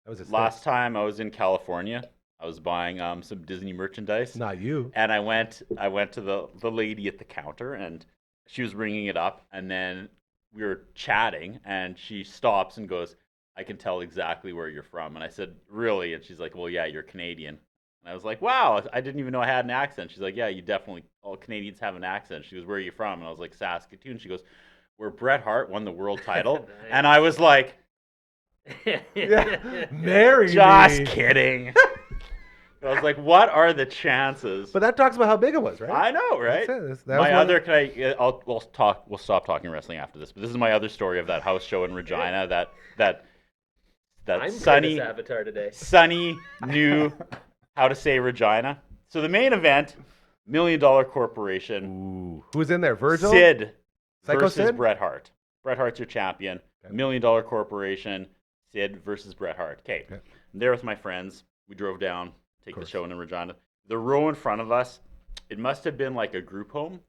That was his Last thing. time I was in California, I was buying some Disney merchandise. Not you. And I went to the lady at the counter, and she was ringing it up, and then we were chatting, and she stops and goes, "I can tell exactly where you're from." And I said, "Really?" And she's like, "Well, yeah, you're Canadian." And I was like, "Wow, I didn't even know I had an accent." She's like, "Yeah, you definitely, all Canadians have an accent." She goes, "Where are you from?" And I was like, "Saskatoon." She goes, "Where Bret Hart won the world title." Nice. And I was like, Yeah. Marry "Just me. kidding." I was like, "What are the chances?" But that talks about how big it was, right? I know, right? That's it. That was My one other, of- can I? We'll stop talking wrestling after this. But this is my other story of that house show in Regina. that I'm Sunny Curtis Avatar today. Sunny knew how to say Regina. So the main event, $1 Million Corporation, Ooh. Who's in there? Virgil? Sid Psycho versus Sid? Bret Hart. Bret Hart's your champion. Okay. $1 Million Corporation. Sid versus Bret Hart. Okay, Yeah. I'm there with my friends. We drove down, take the course. show in Regina. The row in front of us, it must have been like a group home.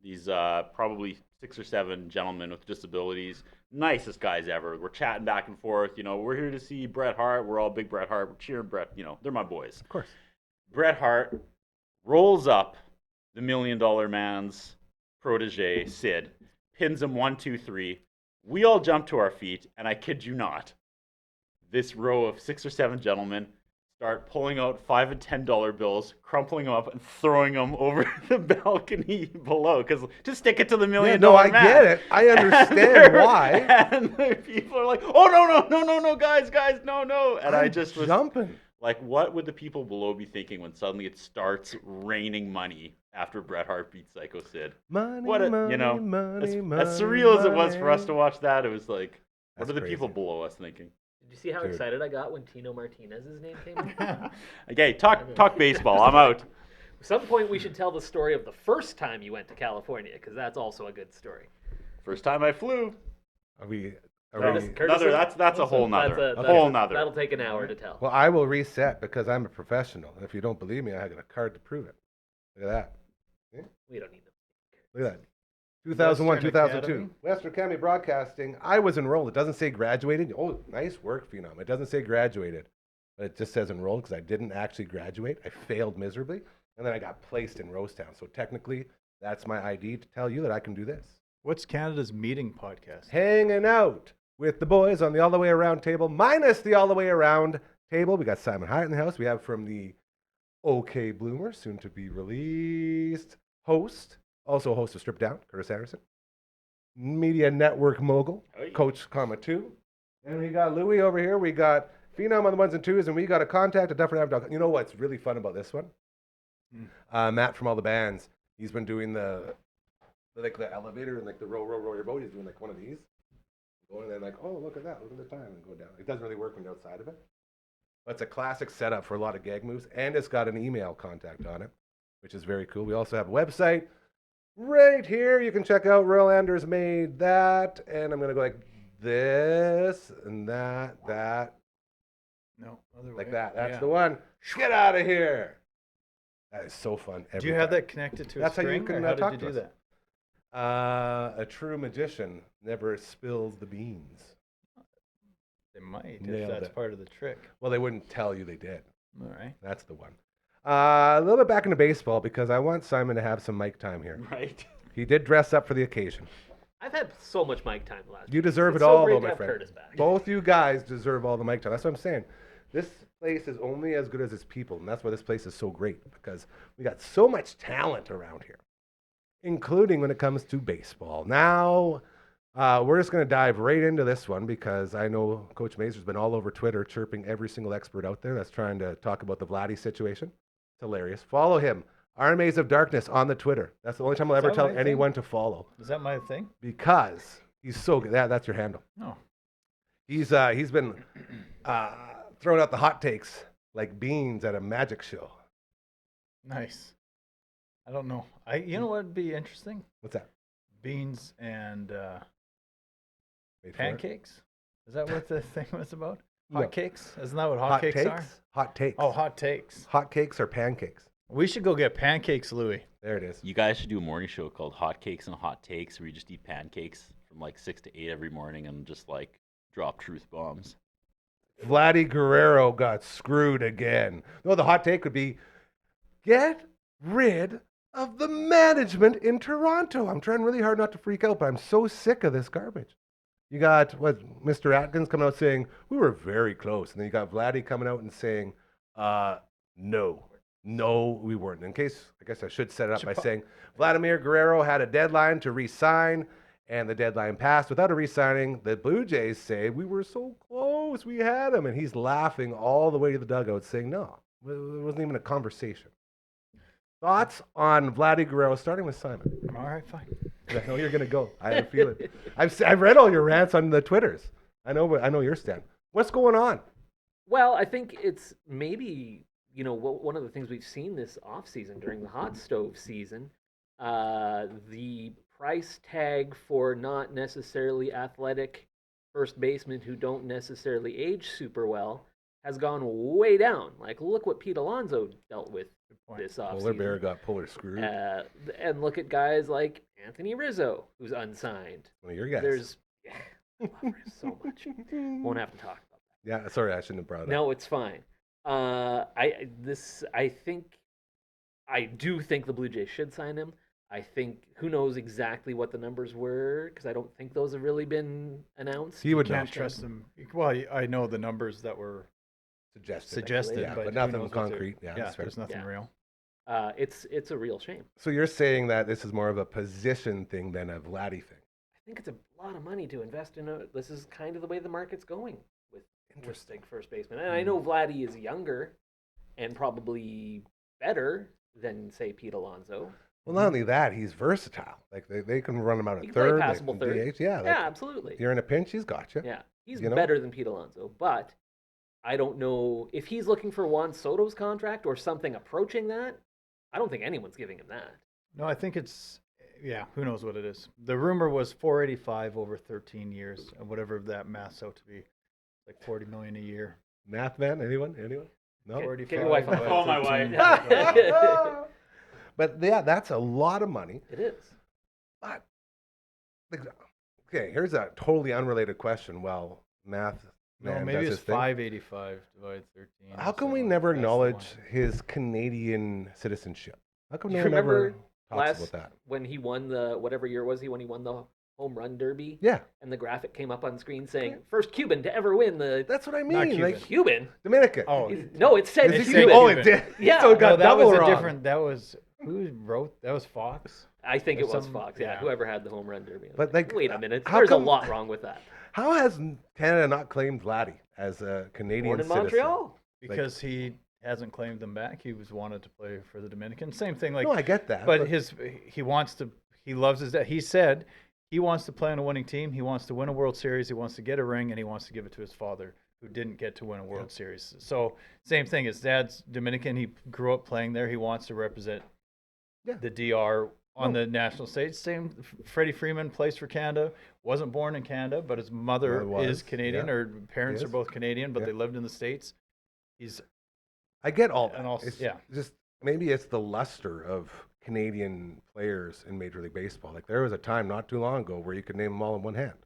These probably 6 or 7 gentlemen with disabilities, nicest guys ever. We're chatting back and forth. You know, we're here to see Bret Hart. We're all big Bret Hart. We're cheering Bret. You know, they're my boys. Of course. Bret Hart rolls up the $1 Million Man's protege, Sid, pins him 1, 2, 3. We all jump to our feet, and I kid you not, this row of 6 or 7 gentlemen start pulling out $5 and $10 bills, crumpling them up, and throwing them over the balcony below. Because to stick it to the $1 Million no, I Man. get it. I understand why. And the people are like, "Oh no, guys, no!" And I just was jumping. like, "What would the people below be thinking when suddenly it starts raining money after Bret Hart beats Psycho Sid?" Money, What a, money, you know, money, as surreal as it was for us money. to watch that, it was like, what That's are the people crazy. below us thinking? Did you see how Dude. excited I got when Tino Martinez's name came up? Okay, talk baseball. I'm out. At some point, we should tell the story of the first time you went to California, because that's also a good story. First time I flew. Are we? Curtis- We Curtis- That's a whole nother. That's A whole nother. That'll take an hour to tell. well, I will reset because I'm a professional. And if you don't believe me, I got a card to prove it. Look at that. We don't need them. Look at that. 2001, Western 2002. Academy? Western Academy Broadcasting. I was enrolled. It doesn't say graduated. Oh, nice work, Phenom. It doesn't say graduated, but it just says enrolled because I didn't actually graduate. I failed miserably, and then I got placed in Rosetown. So technically, that's my ID to tell you that I can do this. What's Canada's meeting podcast? Hanging out with the boys on the All the Way Around table, minus the All the Way Around table. We got Simon Hiatt in the house. We have from the OK Bloomer, soon to be released, host, also host of Strip Down, Curtis Anderson. Media Network mogul, Hey. Coach, 2. And we got Louie over here. We got Phenom on the 1s and 2s, and we got a contact at Dufferin Ave. You know what's really fun about this one? Matt from all the bands. He's been doing the elevator and like the row your boat. He's doing like one of these. Going and then like, oh, look at that. Look at the time and go down. It doesn't really work when you're outside of it. But it's a classic setup for a lot of gag moves. And it's got an email contact on it, which is very cool. We also have a website right here. You can check out Royal Anders made that. And I'm going to go like this and that. No, other Like way. that. That's Yeah. the one. Get out of here. That is so fun. Do you have that connected to a That's how you string, can, or how talk did you to do us. that? A true magician never spills the beans. They might, Nailed if that's it. part of the trick. Well, they wouldn't tell you they did. All right. That's the one. A little bit back into baseball because I want Simon to have some mic time here. Right. He did dress up for the occasion. I've had so much mic time the last You week. deserve It's it so all, great though, to my have friend. Curtis back. Both you guys deserve all the mic time. That's what I'm saying. This place is only as good as its people, and that's why this place is so great because we got so much talent around here, including when it comes to baseball. Now, we're just going to dive right into this one because I know Coach Mazur's been all over Twitter chirping every single expert out there that's trying to talk about the Vladdy situation. It's hilarious. Follow him, Armies of Darkness, on the Twitter. That's the only time I'll Is ever that tell my thing? anyone to follow Is that my thing? because he's so good. That's your handle. No. He's been throwing out the hot takes like beans at a magic show. Nice. I don't know. You know what would be interesting? What's that? Beans and Wait for it. pancakes. Is that what the thing was about? No. Hot cakes? Isn't that what Hot hot cakes takes? are? Hot takes. Oh, hot takes. Hot cakes or pancakes? We should go get pancakes, Louis. There it is. You guys should do a morning show called Hot Cakes and Hot Takes where you just eat pancakes from like 6 to 8 every morning and just like drop truth bombs. Vladdy Guerrero got screwed again. No, the hot take would be get rid of the management in Toronto. I'm trying really hard not to freak out, but I'm so sick of this garbage. You got Mr. Atkins coming out saying we were very close, and then you got Vladdy coming out and saying, no, we weren't. I guess I should set it up by saying Vladimir Guerrero had a deadline to re-sign, and the deadline passed without a re-signing. The Blue Jays say we were so close, we had him, and he's laughing all the way to the dugout, saying no, it wasn't even a conversation. Thoughts on Vladdy Guerrero, starting with Simon? All right, fine. I know you're going to go. I have a feeling. I've read all your rants on the Twitters. I know your stand. What's going on? Well, I think it's maybe, one of the things we've seen this offseason during the hot stove season, the price tag for not necessarily athletic first basemen who don't necessarily age super well has gone way down. Like, look what Pete Alonso dealt with this Polar Bear offseason. got Polar screwed. And look at guys like Anthony Rizzo, who's unsigned. One of your guys. There's, I love Rizzo so much. Won't have to talk about that. Yeah, sorry, I shouldn't have brought it up. No, it's fine. I do think the Blue Jays should sign him. I think who knows exactly what the numbers were because I don't think those have really been announced. He would Can't know. trust them. Well, I know the numbers that were suggested, Yeah, but but who nothing knows what they're- concrete. Yeah, that's fair. there's nothing Yeah. real. It's a real shame. So you're saying that this is more of a position thing than a Vladdy thing? I think it's a lot of money to invest in a. This is kind of the way the market's going with big first baseman. And I know Vladdy is younger and probably better than say Pete Alonso. Well, not only that, he's versatile. Like they can run him out He at can play third, passable they can third. DH. Yeah, like, Yeah, absolutely. if you're in a pinch, he's got you. Yeah, he's You know? better than Pete Alonso, but I don't know if he's looking for Juan Soto's contract or something approaching that. I don't think anyone's giving him that. No, I think it's who knows what it is. The rumor was 485 over 13 years, and whatever that maths out to be, like 40 million a year. Math man, anyone? No. Get your wife on the by phone. Call my 13. wife. But yeah, that's a lot of money. It is. But okay, here's a totally unrelated question. Well, math No, man maybe does it's his thing. 585 divided 13. How come so we never that's the acknowledge one. his Canadian citizenship? How come You no one ever remember talks last about that? when he won the whatever year was he when he won the home run derby? Yeah, And the graphic came up on screen saying first Cuban to ever win the that's what I Not mean. Cuban. Like Cuban. Dominican. Oh, No, it said Is he Cuban. said Oh, it Cuban. did. Yeah. So it got no, that double was a wrong. different. That was who wrote. That was Fox. I think Or it was some- Fox. Yeah, yeah. whoever had the home run derby. I was But, like, wait a minute. how There's come- a lot wrong with that. How has Canada not claimed Vladdy as a Canadian Born in citizen? Montreal. Because he hasn't claimed them back. He was wanted to play for the Dominican. Same thing. Like, No, I get that. but he wants to. He loves his dad. He said he wants to play on a winning team. He wants to win a World Series. He wants to get a ring, and he wants to give it to his father, who didn't get to win a World Series. So same thing. His dad's Dominican. He grew up playing there. He wants to represent Yeah. the DR on the national stage. Same. Freddie Freeman plays for Canada. Wasn't born in Canada, but his mother Well, is Canadian. yeah. Or parents He are is. both Canadian, but Yeah. they lived in the States. He's I get all that. And also- It's yeah. just maybe it's the luster of Canadian players in Major League Baseball. Like there was a time not too long ago where you could name them all in one hand,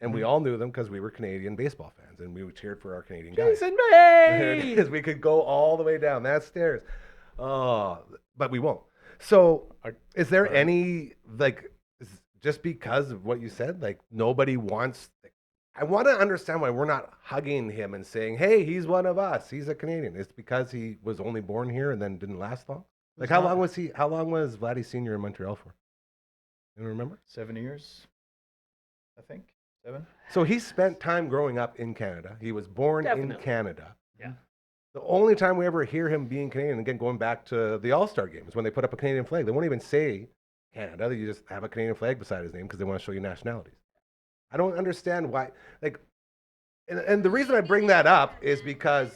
and we all knew them because we were Canadian baseball fans and we cheered for our Canadian guys. Jason There it Bay. is. We could go all the way down that stairs. Oh, but we won't. So, is there any just because of what you said, like nobody wants? I want to understand why we're not hugging him and saying, "Hey, he's one of us. He's a Canadian." It's because he was only born here and then didn't last long. Like how long was he? How long was Vladdy Senior in Montreal for? You remember? 7 years, I think. 7. So he spent time growing up in Canada. He was born in Definitely. Canada. Yeah. The only time we ever hear him being Canadian, again, going back to the All-Star games, when they put up a Canadian flag. They won't even say Canada. They just have a Canadian flag beside his name because they want to show you nationalities. I don't understand why. And the reason I bring that up is because,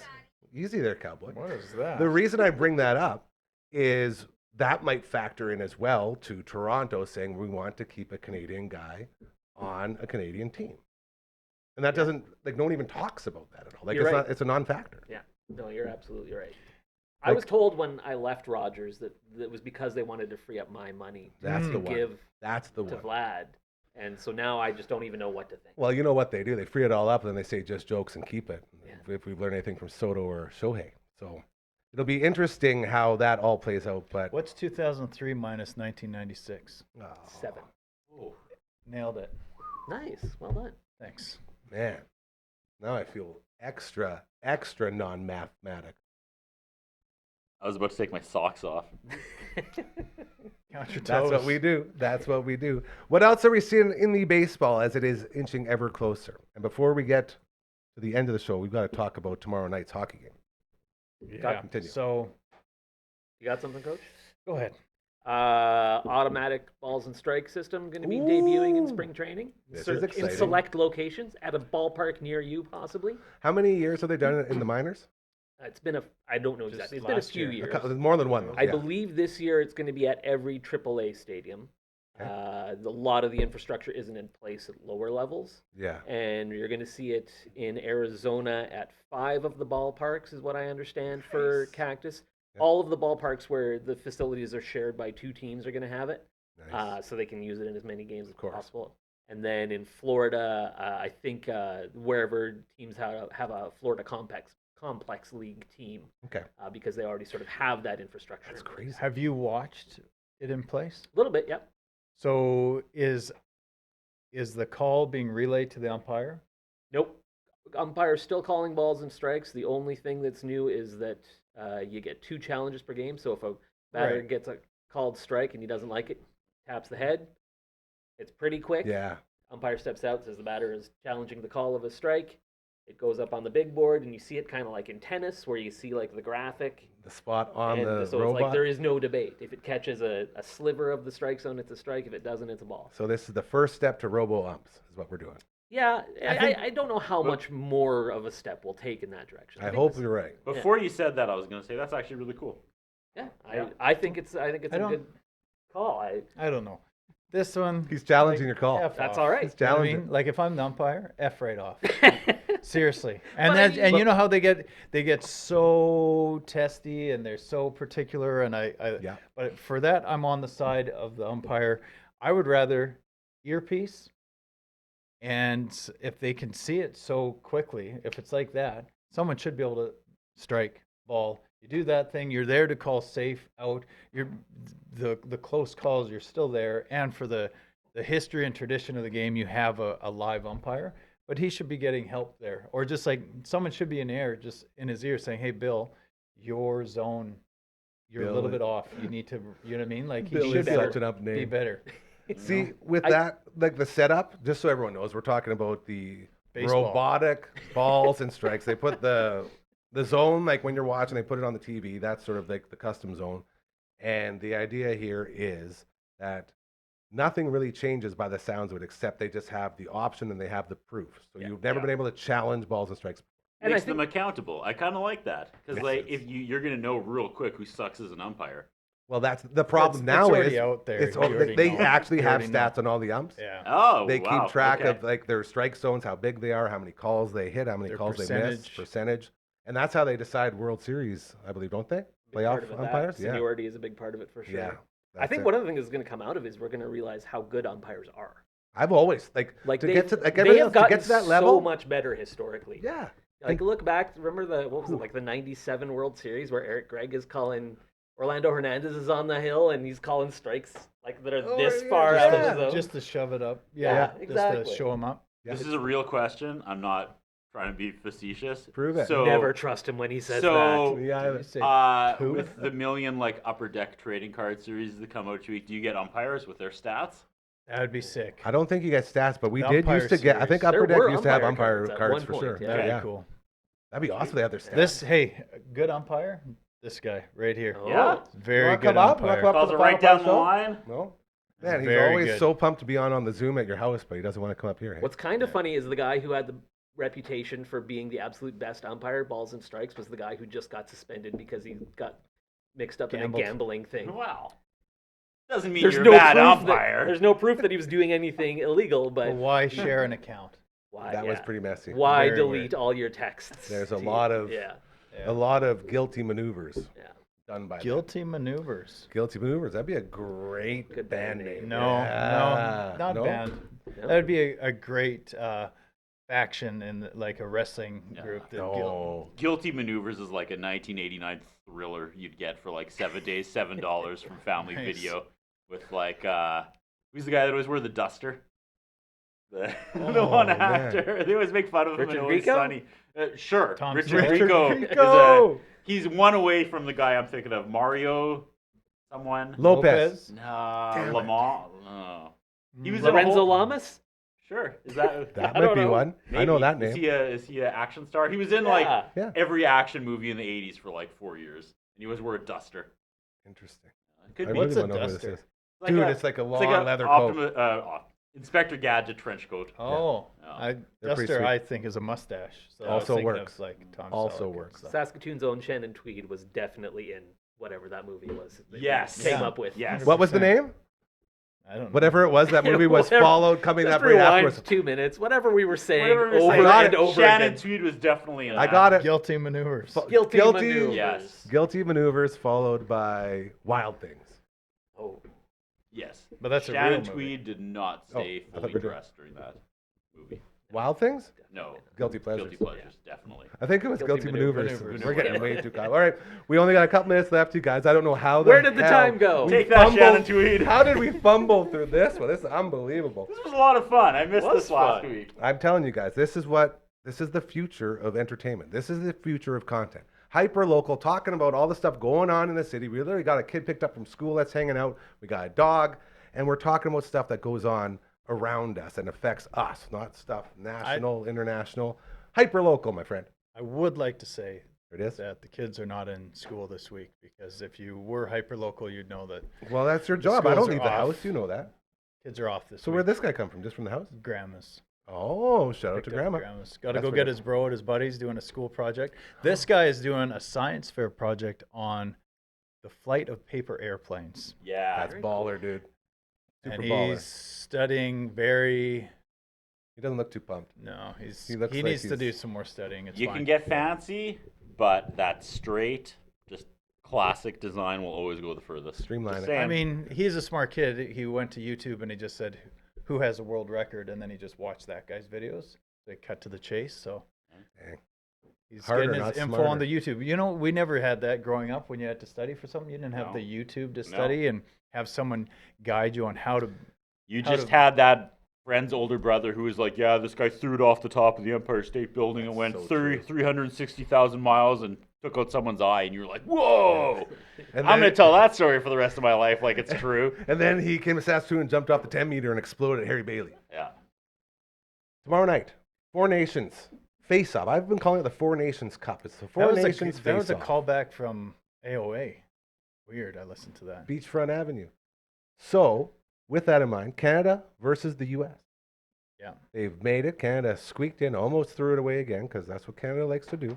easy there, cowboy. What is that? The reason I bring that up is that might factor in as well to Toronto saying we want to keep a Canadian guy on a Canadian team. And that doesn't, no one even talks about that at all. You're right. It's a non-factor. Yeah. No, you're absolutely right. I was told when I left Rogers that it was because they wanted to free up my money That's to the one. give That's the to one. Vlad. And so now I just don't even know what to think. Well, you know what they do? They free it all up and then they say just jokes and keep it. Yeah. If we've learned anything from Soto or Shohei. So it'll be interesting how that all plays out. But What's 2003 minus 1996? oh, 7. Nailed it. Nice. Well done. Thanks. man, now I feel extra non-mathematic. I was about to take my socks off. Count your toes. That's what we do. That's what we do. What else are we seeing in the baseball as it is inching ever closer? And before we get to the end of the show, we've got to talk about tomorrow night's hockey game. Yeah. Continue. So You got something, Coach? go ahead. Automatic balls and strike system going to be debuting in spring training. This is in exciting. select locations at a ballpark near you, possibly. How many years have they done it in the minors? It's been I don't know Just exactly. It's been a last few year. years. More than one, though. I yeah. believe this year it's going to be at every AAA stadium. A lot of the infrastructure isn't in place at lower levels. Yeah. And you're going to see it in Arizona at 5 of the ballparks, is what I understand, for Cactus. Yeah. All of the ballparks where the facilities are shared by 2 teams are going to have it, Nice. so they can use it in as many games as course. possible. And then in Florida, I think wherever teams have a Florida complex league team, Okay. because they already sort of have that infrastructure. That's crazy. Have you watched it in place? A little bit, yep. So is the call being relayed to the umpire? Nope. Umpire's still calling balls and strikes. The only thing that's new is that you get 2 challenges per game. So if a batter Right. gets a called strike and he doesn't like it, taps the head. It's pretty quick. Yeah. Umpire steps out, says the batter is challenging the call of a strike. It goes up on the big board, and you see it kind of like in tennis, where you see like the graphic. The spot on And the so robot. it's like there is no debate. If it catches a sliver of the strike zone, it's a strike. If it doesn't, it's a ball. So this is the first step to robo umps, is what we're doing. Yeah, think- I don't know how much more of a step we'll take in that direction. I think hope this- you're right. Before you said that, I was going to say that's actually really cool. Yeah, Yeah. I think it's I a don't- good call. I don't know. This one. He's challenging your call. F That's off. all right. He's You know what I challenging. mean? Like if I'm the umpire, F right off. Seriously. But And I then mean- and you know how they get so testy and they're so particular and I Yeah. but for that I'm on the side of the umpire. I would rather earpiece, and if they can see it so quickly, if it's like that, someone should be able to strike ball. You do that thing, you're there to call safe out. You're the close calls, you're still there, and for the history and tradition of the game, you have a live umpire. But he should be getting help there, or just like someone should be in the air, just in his ear, saying, "Hey, Bill, your zone, you're a Bill little it- bit off. You need to, you know what I mean? Like he Bill should is such an up be name. better." See, with I- that, like the setup, just so everyone knows, we're talking about the Baseball. robotic balls and strikes. They put the zone, like when you're watching, they put it on the TV. That's sort of like the custom zone. And the idea here is that nothing really changes by the sounds of it, except they just have the option and they have the proof. So Yeah. you've never Yeah. been able to challenge balls and strikes. And I Makes think them accountable. I kind of like that because, Yes, like, it is. if you're going to know real quick who sucks as an umpire. Well, that's the problem It's now. already Is out there. It's, You already they know. actually You have already know. stats on all the umps. Yeah. Oh, They wow, keep track okay. of like their strike zones, how big they are, how many calls they hit, how many Their calls they miss, percentage. percentage, and that's how they decide World Series, I believe, don't they? big part Playoff of it, umpires, that yeah, seniority is a big part of it for sure. yeah. I that's think it. one of the things that's going to come out of it is we're going to realize how good umpires are. I've always like Like to get to like they everything have else, to gotten get to that so level. much better historically. Yeah, Like look back, remember what was it, like the '97 World Series where Eric Gregg is calling, Orlando Hernandez is on the hill and he's calling strikes like that are Oh, this yeah, far just out to- of the zone. Just to shove it up. Yeah, Yeah. exactly. Just to show them up. yeah. This is a real question. I'm not trying to be facetious. Prove it. So, Never trust him when he says so, that. Yeah, You say Uh, poop? with the million like upper deck trading card series that come out each week, do you get umpires with their stats? That would be sick. I don't think you get stats, but we The did umpire used to get. I series. think There Upper Deck were used to have umpire umpire cards at cards one for point, sure. yeah. That'd Yeah, be cool. that'd be awesome. They have their stats. This, hey, good umpire. This guy right here. Oh, Yeah. Very wanna good come up? You wanna umpire. come up? Calls the it right Final down Five the show? line. No, man, he's Very always good. so pumped to be on the Zoom at your house, but he doesn't want to come up here. Hey? What's kind of funny is the guy who had the reputation for being the absolute best umpire, balls and strikes, was the guy who just got suspended because he got mixed up Gambled. in a gambling thing. Wow. Doesn't mean There's you're no a bad proof umpire. there's no proof that he was doing anything illegal, but But why share an account? why? That was yeah. pretty messy. Why Very delete weird. all your texts? There's a to- lot of yeah. Yeah. a lot of guilty maneuvers Yeah. done by them. Guilty maneuvers. Guilty maneuvers. That'd be a great Good band band name. name. No, Yeah. no, not No? banned. No? That would be a great faction in like a wrestling group. that No. Guilty Maneuvers is like a 1989 thriller you'd get for like 7 days, $7 from Family Nice. Video, with like who's the guy that always wore the duster? The, Oh, the one man. actor. They always make fun of him Richard and Always Grieco? Sunny. Sure, Tom Richard Selleck. Grieco. Richard Is Grieco! he's one away from the guy I'm thinking of, Mario. Someone. Lopez. No, Damn it. Lamont. No. He was in a Lorenzo whole- Lamas? Sure. Is that That I might don't be know. one. I know maybe. that name. Is he an action star? He was in like Yeah. Yeah. every action movie in the 80s for like 4 years. And he always wore a duster. Interesting. Could I be. really What's a want to know who this duster? is. Like Dude, a- it's like a long It's like a leather coat. Inspector Gadget trench coat. Oh, Yeah. They're pretty Duster, sweet. I think, is a mustache. So I was Also thinking of, works. like Tom Also Selleck and works. stuff. Saskatoon's own Shannon Tweed was definitely in whatever that movie was. that they Yes. Came Yeah. up with. Yes. What was the 100%. name? I don't know. Whatever it was, that movie was Whatever. followed coming Just up right rewind afterwards. 2 minutes. Whatever we were saying Whatever we were over saying. got and it. over Shannon again. Tweed was definitely in I that. got it. Guilty maneuvers. Guilty maneuvers. Yes. Guilty Maneuvers followed by Wild Things. Oh, Yes. But that's a real Shannon movie. Tweed did not stay I thought fully we were- dressed during that movie. Wild Things? No. Guilty Pleasures. Guilty Pleasures, definitely. I think it was Guilty, Guilty Maneuvers. Maneuvers. We're getting way too caught. All right, we only got a couple minutes left, you guys. I don't know how. Where did the hell time go? we Take that, fumbled- Shannon Tweed. How did we fumble through this one? This is unbelievable. This was a lot of fun. I missed Was this last fun. week. I'm telling you guys, this is the future of entertainment. This is the future of content. Hyper local, talking about all the stuff going on in the city. We literally got a kid picked up from school that's hanging out. We got a dog, and we're talking about stuff that goes on around us and affects us, not stuff national, international. Hyper local, my friend. I would like to say There it is. that the kids are not in school this week because if you were hyper local, you'd know that Well, that's your The job. I schools don't are leave the off. house. You know that. kids are off this So week. where'd this guy come from? Just from the house? Grandma's. Oh, shout out to Picked up Grandma. Grandma's. Got to That's go what get it- his bro and his buddies doing a school project. This guy is doing a science fair project on the flight of paper airplanes. Yeah. That's baller, dude. Super And baller. he's studying very. He doesn't look too pumped. No, He he looks like needs to he's- do some more studying. It's You fine. can get fancy, but that straight, just classic design will always go the furthest. Streamline Just it. saying. I mean, he's a smart kid. He went to YouTube and he just said, "Who has a world record?" And then he just watched that guy's videos. They cut to the chase. So Dang. he's Harder, getting not his info smarter. on the YouTube. You know, we never had that growing up when you had to study for something. You didn't have No. the YouTube to No. study and have someone guide you on how to. You how just to- had that friend's older brother who was like, yeah, this guy threw it off the top of the Empire State Building and That's went so 360,000 miles and took out someone's eye, and you're like, whoa! And I'm then- going to tell that story for the rest of my life like it's true. And then he came to Saskatoon and jumped off the 10 meter and exploded at Harry Bailey. Yeah. Tomorrow night, Four Nations Face Off. I've been calling it the Four Nations Cup. It's the Four Nations that was Face a Off. callback from AOA. Weird. I listened to that. Beachfront Avenue. So, with that in mind, Canada versus the U.S. Yeah. They've made it. Canada squeaked in, almost threw it away again, because that's what Canada likes to do.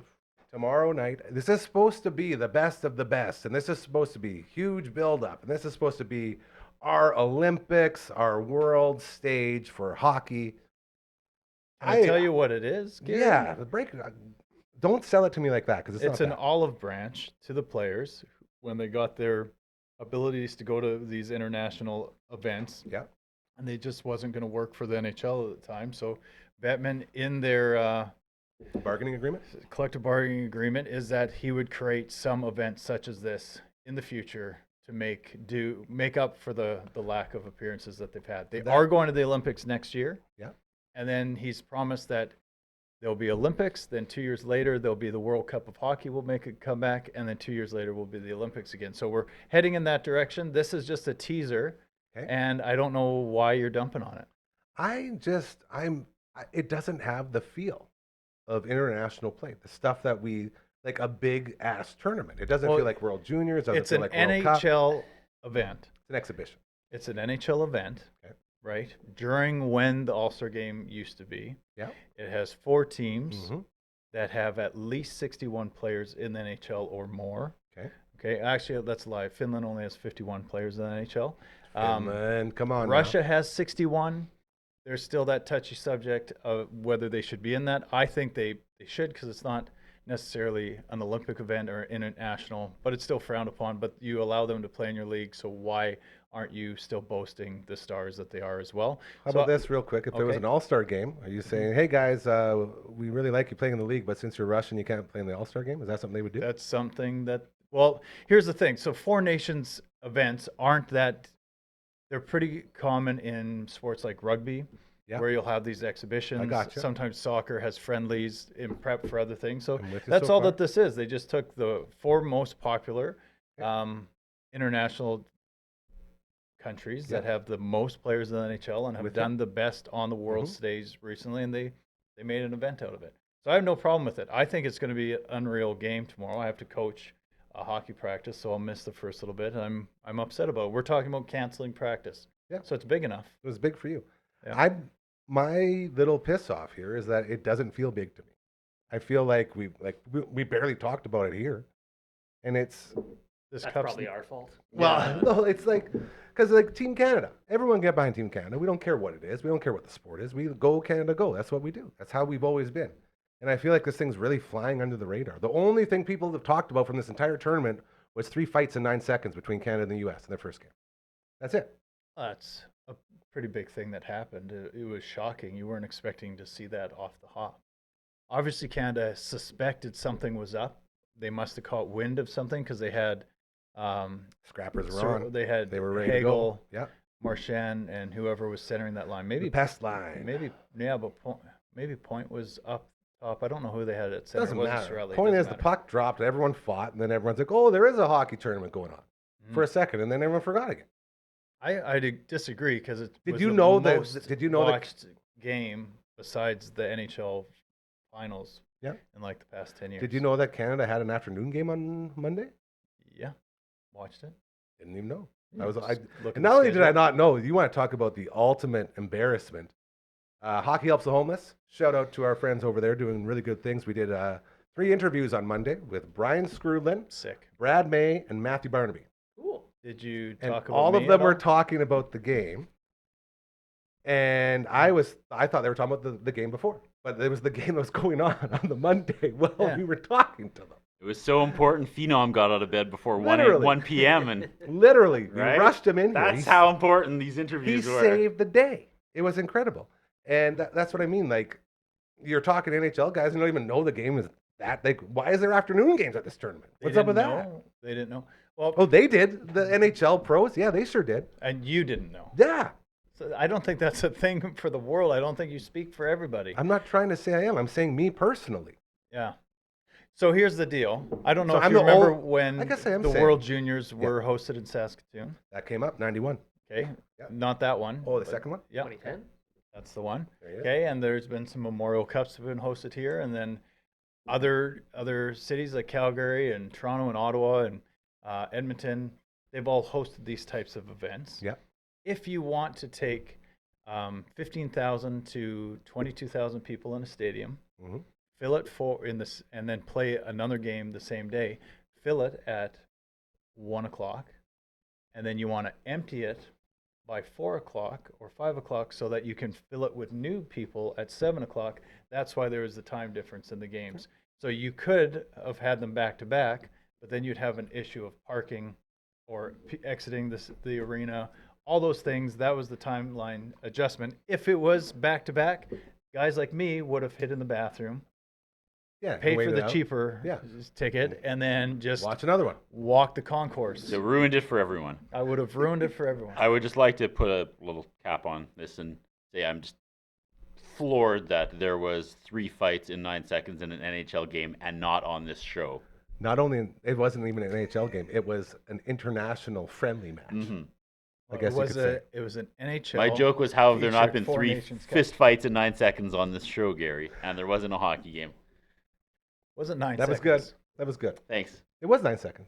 Tomorrow night, this is supposed to be the best of the best, and this is supposed to be huge build-up, and this is supposed to be our Olympics, our world stage for hockey. Can I tell you what it is? Gary? Yeah, the break. Don't sell it to me like that, because It's it's an not that. olive branch to the players when they got their abilities to go to these international events. Yeah. And they just wasn't going to work for the NHL at the time. So Bettman, in their Bargaining agreement? collective bargaining agreement, is that he would create some events such as this in the future to make up for the lack of appearances that they've had. They are going to the Olympics next year. Yeah. And then he's promised that there'll be Olympics. Then 2 years later, there'll be the World Cup of Hockey will make a comeback. And then 2 years later will be the Olympics again. So we're heading in that direction. This is just a teaser. Okay. And I don't know why you're dumping on it. It doesn't have the feel of international play. The stuff that we, like a big ass tournament. It doesn't Well, feel like World Juniors. Doesn't It's feel an like World Cup. NHL event. It's an exhibition. It's an NHL event, Okay. right? During when the All-Star game used to be. Yeah. It has 4 teams Mhm. that have at least 61 players in the NHL or more. Okay. Okay, actually, that's a lie. Finland only has 51 players in the NHL. Finland, come on. now. Russia has 61. There's still that touchy subject of whether they should be in that. I think they should, because it's not necessarily an Olympic event or international, but it's still frowned upon. But you allow them to play in your league, so why aren't you still boasting the stars that they are as well? How So- about this, real quick? If there was Okay. an All-Star game, are you saying, "Hey guys, we really like you playing in the league, but since you're Russian, you can't play in the All-Star game"? Is that something they would do? That's something that, well, here's the thing. So Four Nations events aren't that, they're pretty common in sports like rugby, Yeah. where you'll have these exhibitions. gotcha. Sometimes soccer has friendlies in prep for other things. So I'm with you that's so all far. that this is. They just took the 4 most popular international countries that Yeah. have the most players in the NHL and have With you. done the best on the world Mhm. stage recently, and they made an event out of it. So I have no problem with it. I think it's going to be an unreal game tomorrow. I have to coach a hockey practice, so I'll miss the first little bit. And I'm upset about it. We're talking about canceling practice. Yeah. So it's big enough. It was big for you. Yeah. My little piss off here is that it doesn't feel big to me. I feel like we barely talked about it here, and it's This That's cup's probably our fault. well, no, it's like Because like Team Canada, everyone get behind Team Canada. We don't care what it is. We don't care what the sport is. We go Canada, go. That's what we do. That's how we've always been. And I feel like this thing's really flying under the radar. The only thing people have talked about from this entire tournament was 3 fights in 9 seconds between Canada and the U.S. in their first game. That's it. That's a pretty big thing that happened. It was shocking. You weren't expecting to see that off the hop. Obviously, Canada suspected something was up. They must have caught wind of something because they had Scrappers were on. They were ready Hagel, to go. Yeah. Marchand, and whoever was centering that line. Maybe The best line. but maybe Point was up top. I don't know who they had at center. Doesn't Wasn't matter. Sorelli. Point Doesn't is, the matter. puck dropped, everyone fought, and then everyone's like, "Oh, there is a hockey tournament going on," for a second, and then everyone forgot again. I disagree because it Did was you the know that- most did you know that- watched game besides the NHL finals Yeah. in like the past 10 years. Did you know that Canada had an afternoon game on Monday? Yeah, watched it. Didn't even know. Yeah, I was. just I, look at and the not only did I schedule. not know, you want to talk about the ultimate embarrassment. Hockey Helps the Homeless. Shout out to our friends over there doing really good things. We did 3 interviews on Monday with Brian Scrudlin, Sick. Brad May, and Matthew Barnaby. Cool. Did you And talk about all me of them at were all? talking about the game. And I thought they were talking about the game before, but it was the game that was going on the Monday while Yeah. we were talking to them. It was so important. Phenom got out of bed before 1 Literally. p.m. and Literally, we Right? rushed him in here. that's He how important these he interviews were. saved the day. It was incredible. And that's what I mean. Like, you're talking NHL guys and don't even know the game is that. Like, why is there afternoon games at this tournament? They What's up with didn't that? know. They didn't know. Well, Oh, they did. The NHL pros. Yeah, they sure did. and you didn't know. Yeah. So I don't think that's a thing for the world. I don't think you speak for everybody. I'm not trying to say I am. I'm saying me personally. Yeah. So here's the deal. I don't know So if I'm you the remember old- when I guess I am the saying- World Juniors were hosted in Saskatoon. That came up, 91. Okay. Yeah. Not that one. Oh, the but- second one? Yeah. 2010. That's the one. There you go. Okay, and there's been some Memorial Cups have been hosted here, and then other cities like Calgary and Toronto and Ottawa and Edmonton, they've all hosted these types of events. Yeah. If you want to take 15,000 to 22,000 people in a stadium, Mhm. fill it and then play another game the same day, fill it at 1 o'clock, and then you want to empty it by 4 o'clock or 5 o'clock so that you can fill it with new people at 7 o'clock. That's why there is the time difference in the games. So you could have had them back to back, but then you'd have an issue of parking or exiting the arena, all those things. That was the timeline adjustment. If it was back to back, guys like me would have hit in the bathroom, Yeah. paid for waited the out. cheaper Yeah. ticket, and then just Watch another one. walk the concourse. It ruined it for everyone. I would have ruined it for everyone. I would just like to put a little cap on this and say I'm just floored that there was 3 fights in 9 seconds in an NHL game and not on this show. Not only, it wasn't even an NHL game, it was an international friendly match. hmm I guess it you was could say. it was an NHL. My joke was how have there not featured been Four 3 Nations Cup. fist fights in 9 seconds on this show, Gary, and there wasn't a hockey game. Wasn't 9 That was seconds. good. That was good. Thanks. It was 9 seconds.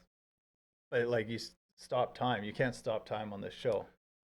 But like you stop time. You can't stop time on this show.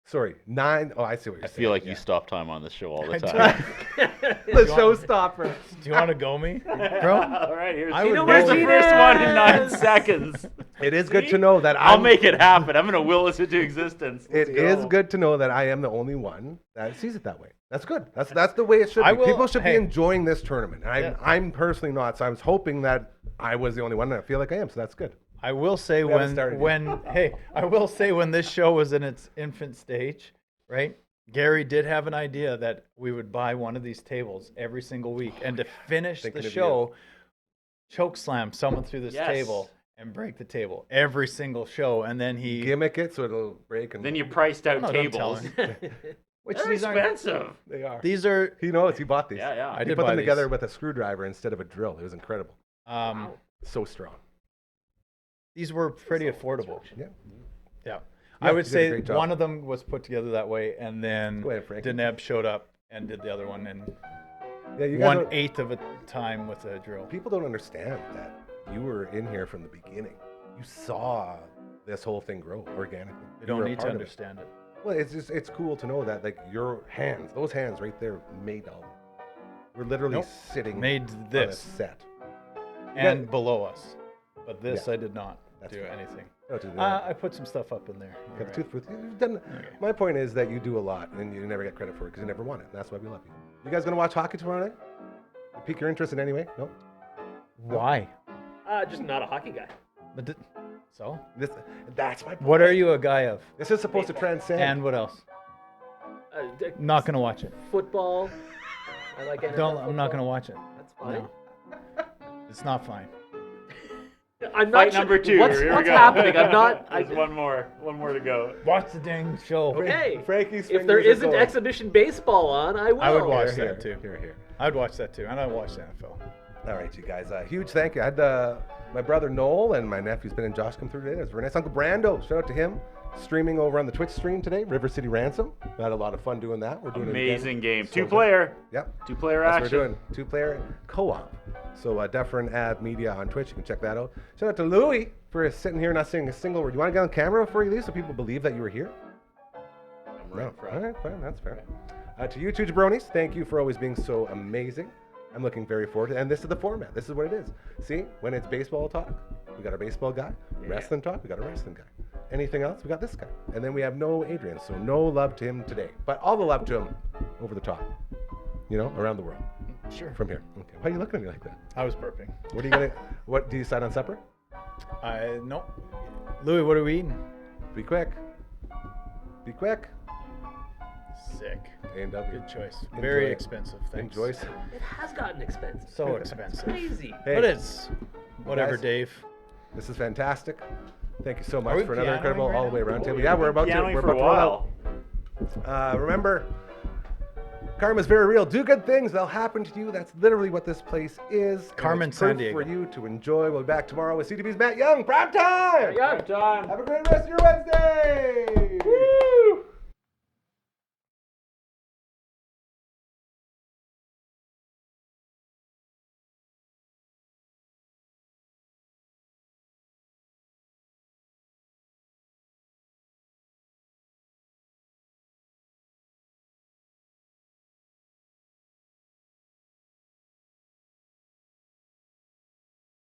Sorry, 9. Oh, I see what you're I saying. feel like yeah. you stop time on this show all the I time. The showstopper. Do you want to go me, bro? All right, here's, I would here's the roll- first one in 9 seconds. It is See? good to know that I'll I'm, make it happen. I'm going to will this into existence. It Let's is go. good to know that I am the only one that sees it that way. That's good. That's the way it should be. I will- People should hey. be enjoying this tournament. And Yeah. I'm personally not. So I was hoping that I was the only one, and I feel like I am. So that's good. I will say We haven't started yet. I will say when this show was in its infant stage, right? Gary did have an idea that we would buy one of these tables every single week, and to finish Thinking the of show, choke slam someone through this Yes. table and break the table every single show, and then he, Gimmick it so it'll break. And Then you priced out No, don't tell tables. him. which They're these aren't. expensive. They are. These are. He knows. He bought these. Yeah, yeah. I He did put buy them these. together with a screwdriver instead of a drill. It was incredible. Wow. So strong. These were pretty affordable. Yeah. Yeah. Yeah, I would you did a say great job. one of them was put together that way, and then Go ahead, Frankie. Deneb showed up and did the other one in Yeah. You guys. 1/8 of a time with a drill. People don't understand that you were in here from the beginning. You saw this whole thing grow organically. They You don't were a need to part of it. understand it. Well, it's cool to know that like your hands, those hands right there, made all. We're literally Nope. sitting Made on a this set. and below us, but this Yeah. I did not. That's do fine. anything. Don't do that. I put some stuff up in there. Got You're the right. toothbrush. You've done. My point is that you do a lot and you never get credit for it because you never won it. And that's why we love you. You guys gonna watch hockey tomorrow night? Pique your interest in any way? No. Why? Just not a hockey guy. But so? That's my point. What are you a guy of? This is supposed to transcend. And what else? Not gonna watch it. Football. I like NFL Don't. I'm not football. gonna watch it. That's fine. No. It's not fine. I'm not Fight sure- number 2. What's, Here we what's go. happening? I'm not. There's one more to go. Watch the dang show. Okay. Frankie's If there fingers are isn't going. exhibition baseball on, I will. I would watch Here, that too. Here. I would watch that too, and I watch the NFL. All right, you guys. Huge thank you. I had my brother Noel and my nephew's Ben and Josh come through today. There's Renee's Uncle Brando. Shout out to him. Streaming over on the Twitch stream today. River City Ransom. We had a lot of fun doing that. We're doing Amazing it again. game. So good. 2-player. Yep. 2-player That's action. what we're doing. 2-player co-op. So Dufferin Ave Media on Twitch. You can check that out. Shout out to Louie for sitting here not saying a single word. You want to get on camera before you leave so people believe that you were here? I'm right in front. All right, fine. That's fair. To you two jabronis, thank you for always being so amazing. I'm looking very forward to it. And this is the format. This is what it is. See, when it's baseball talk, we got our baseball guy. Wrestling talk, we got a wrestling guy. Anything else, we got this guy. And then we have no Adrian, so no love to him today. But all the love to him over the top. You know, around the world. Sure. From here. Okay. Why are you looking at me like that? I was burping. What are you gonna? What do you decide on supper? No. Louis, what are we eating? Be quick. Be quick. Sick. A&W. Good choice. Enjoy Very it. expensive. Thanks. Enjoy. It has gotten expensive. So expensive. Crazy. Hey, But it's whatever, guys. Dave. This is fantastic. Thank you so Are much we for another pianoing incredible right all the now? way around table. Oh, Yeah, we're about to. pianoing We're for about a to roll while. out. Remember, karma's very real. Do good things; they'll happen to you. That's literally what this place is. And Carmen it's proof San Diego. for you to enjoy. We'll be back tomorrow with CTV's Matt Young. Prime time. Yeah. Time. Have a great rest of your Wednesday.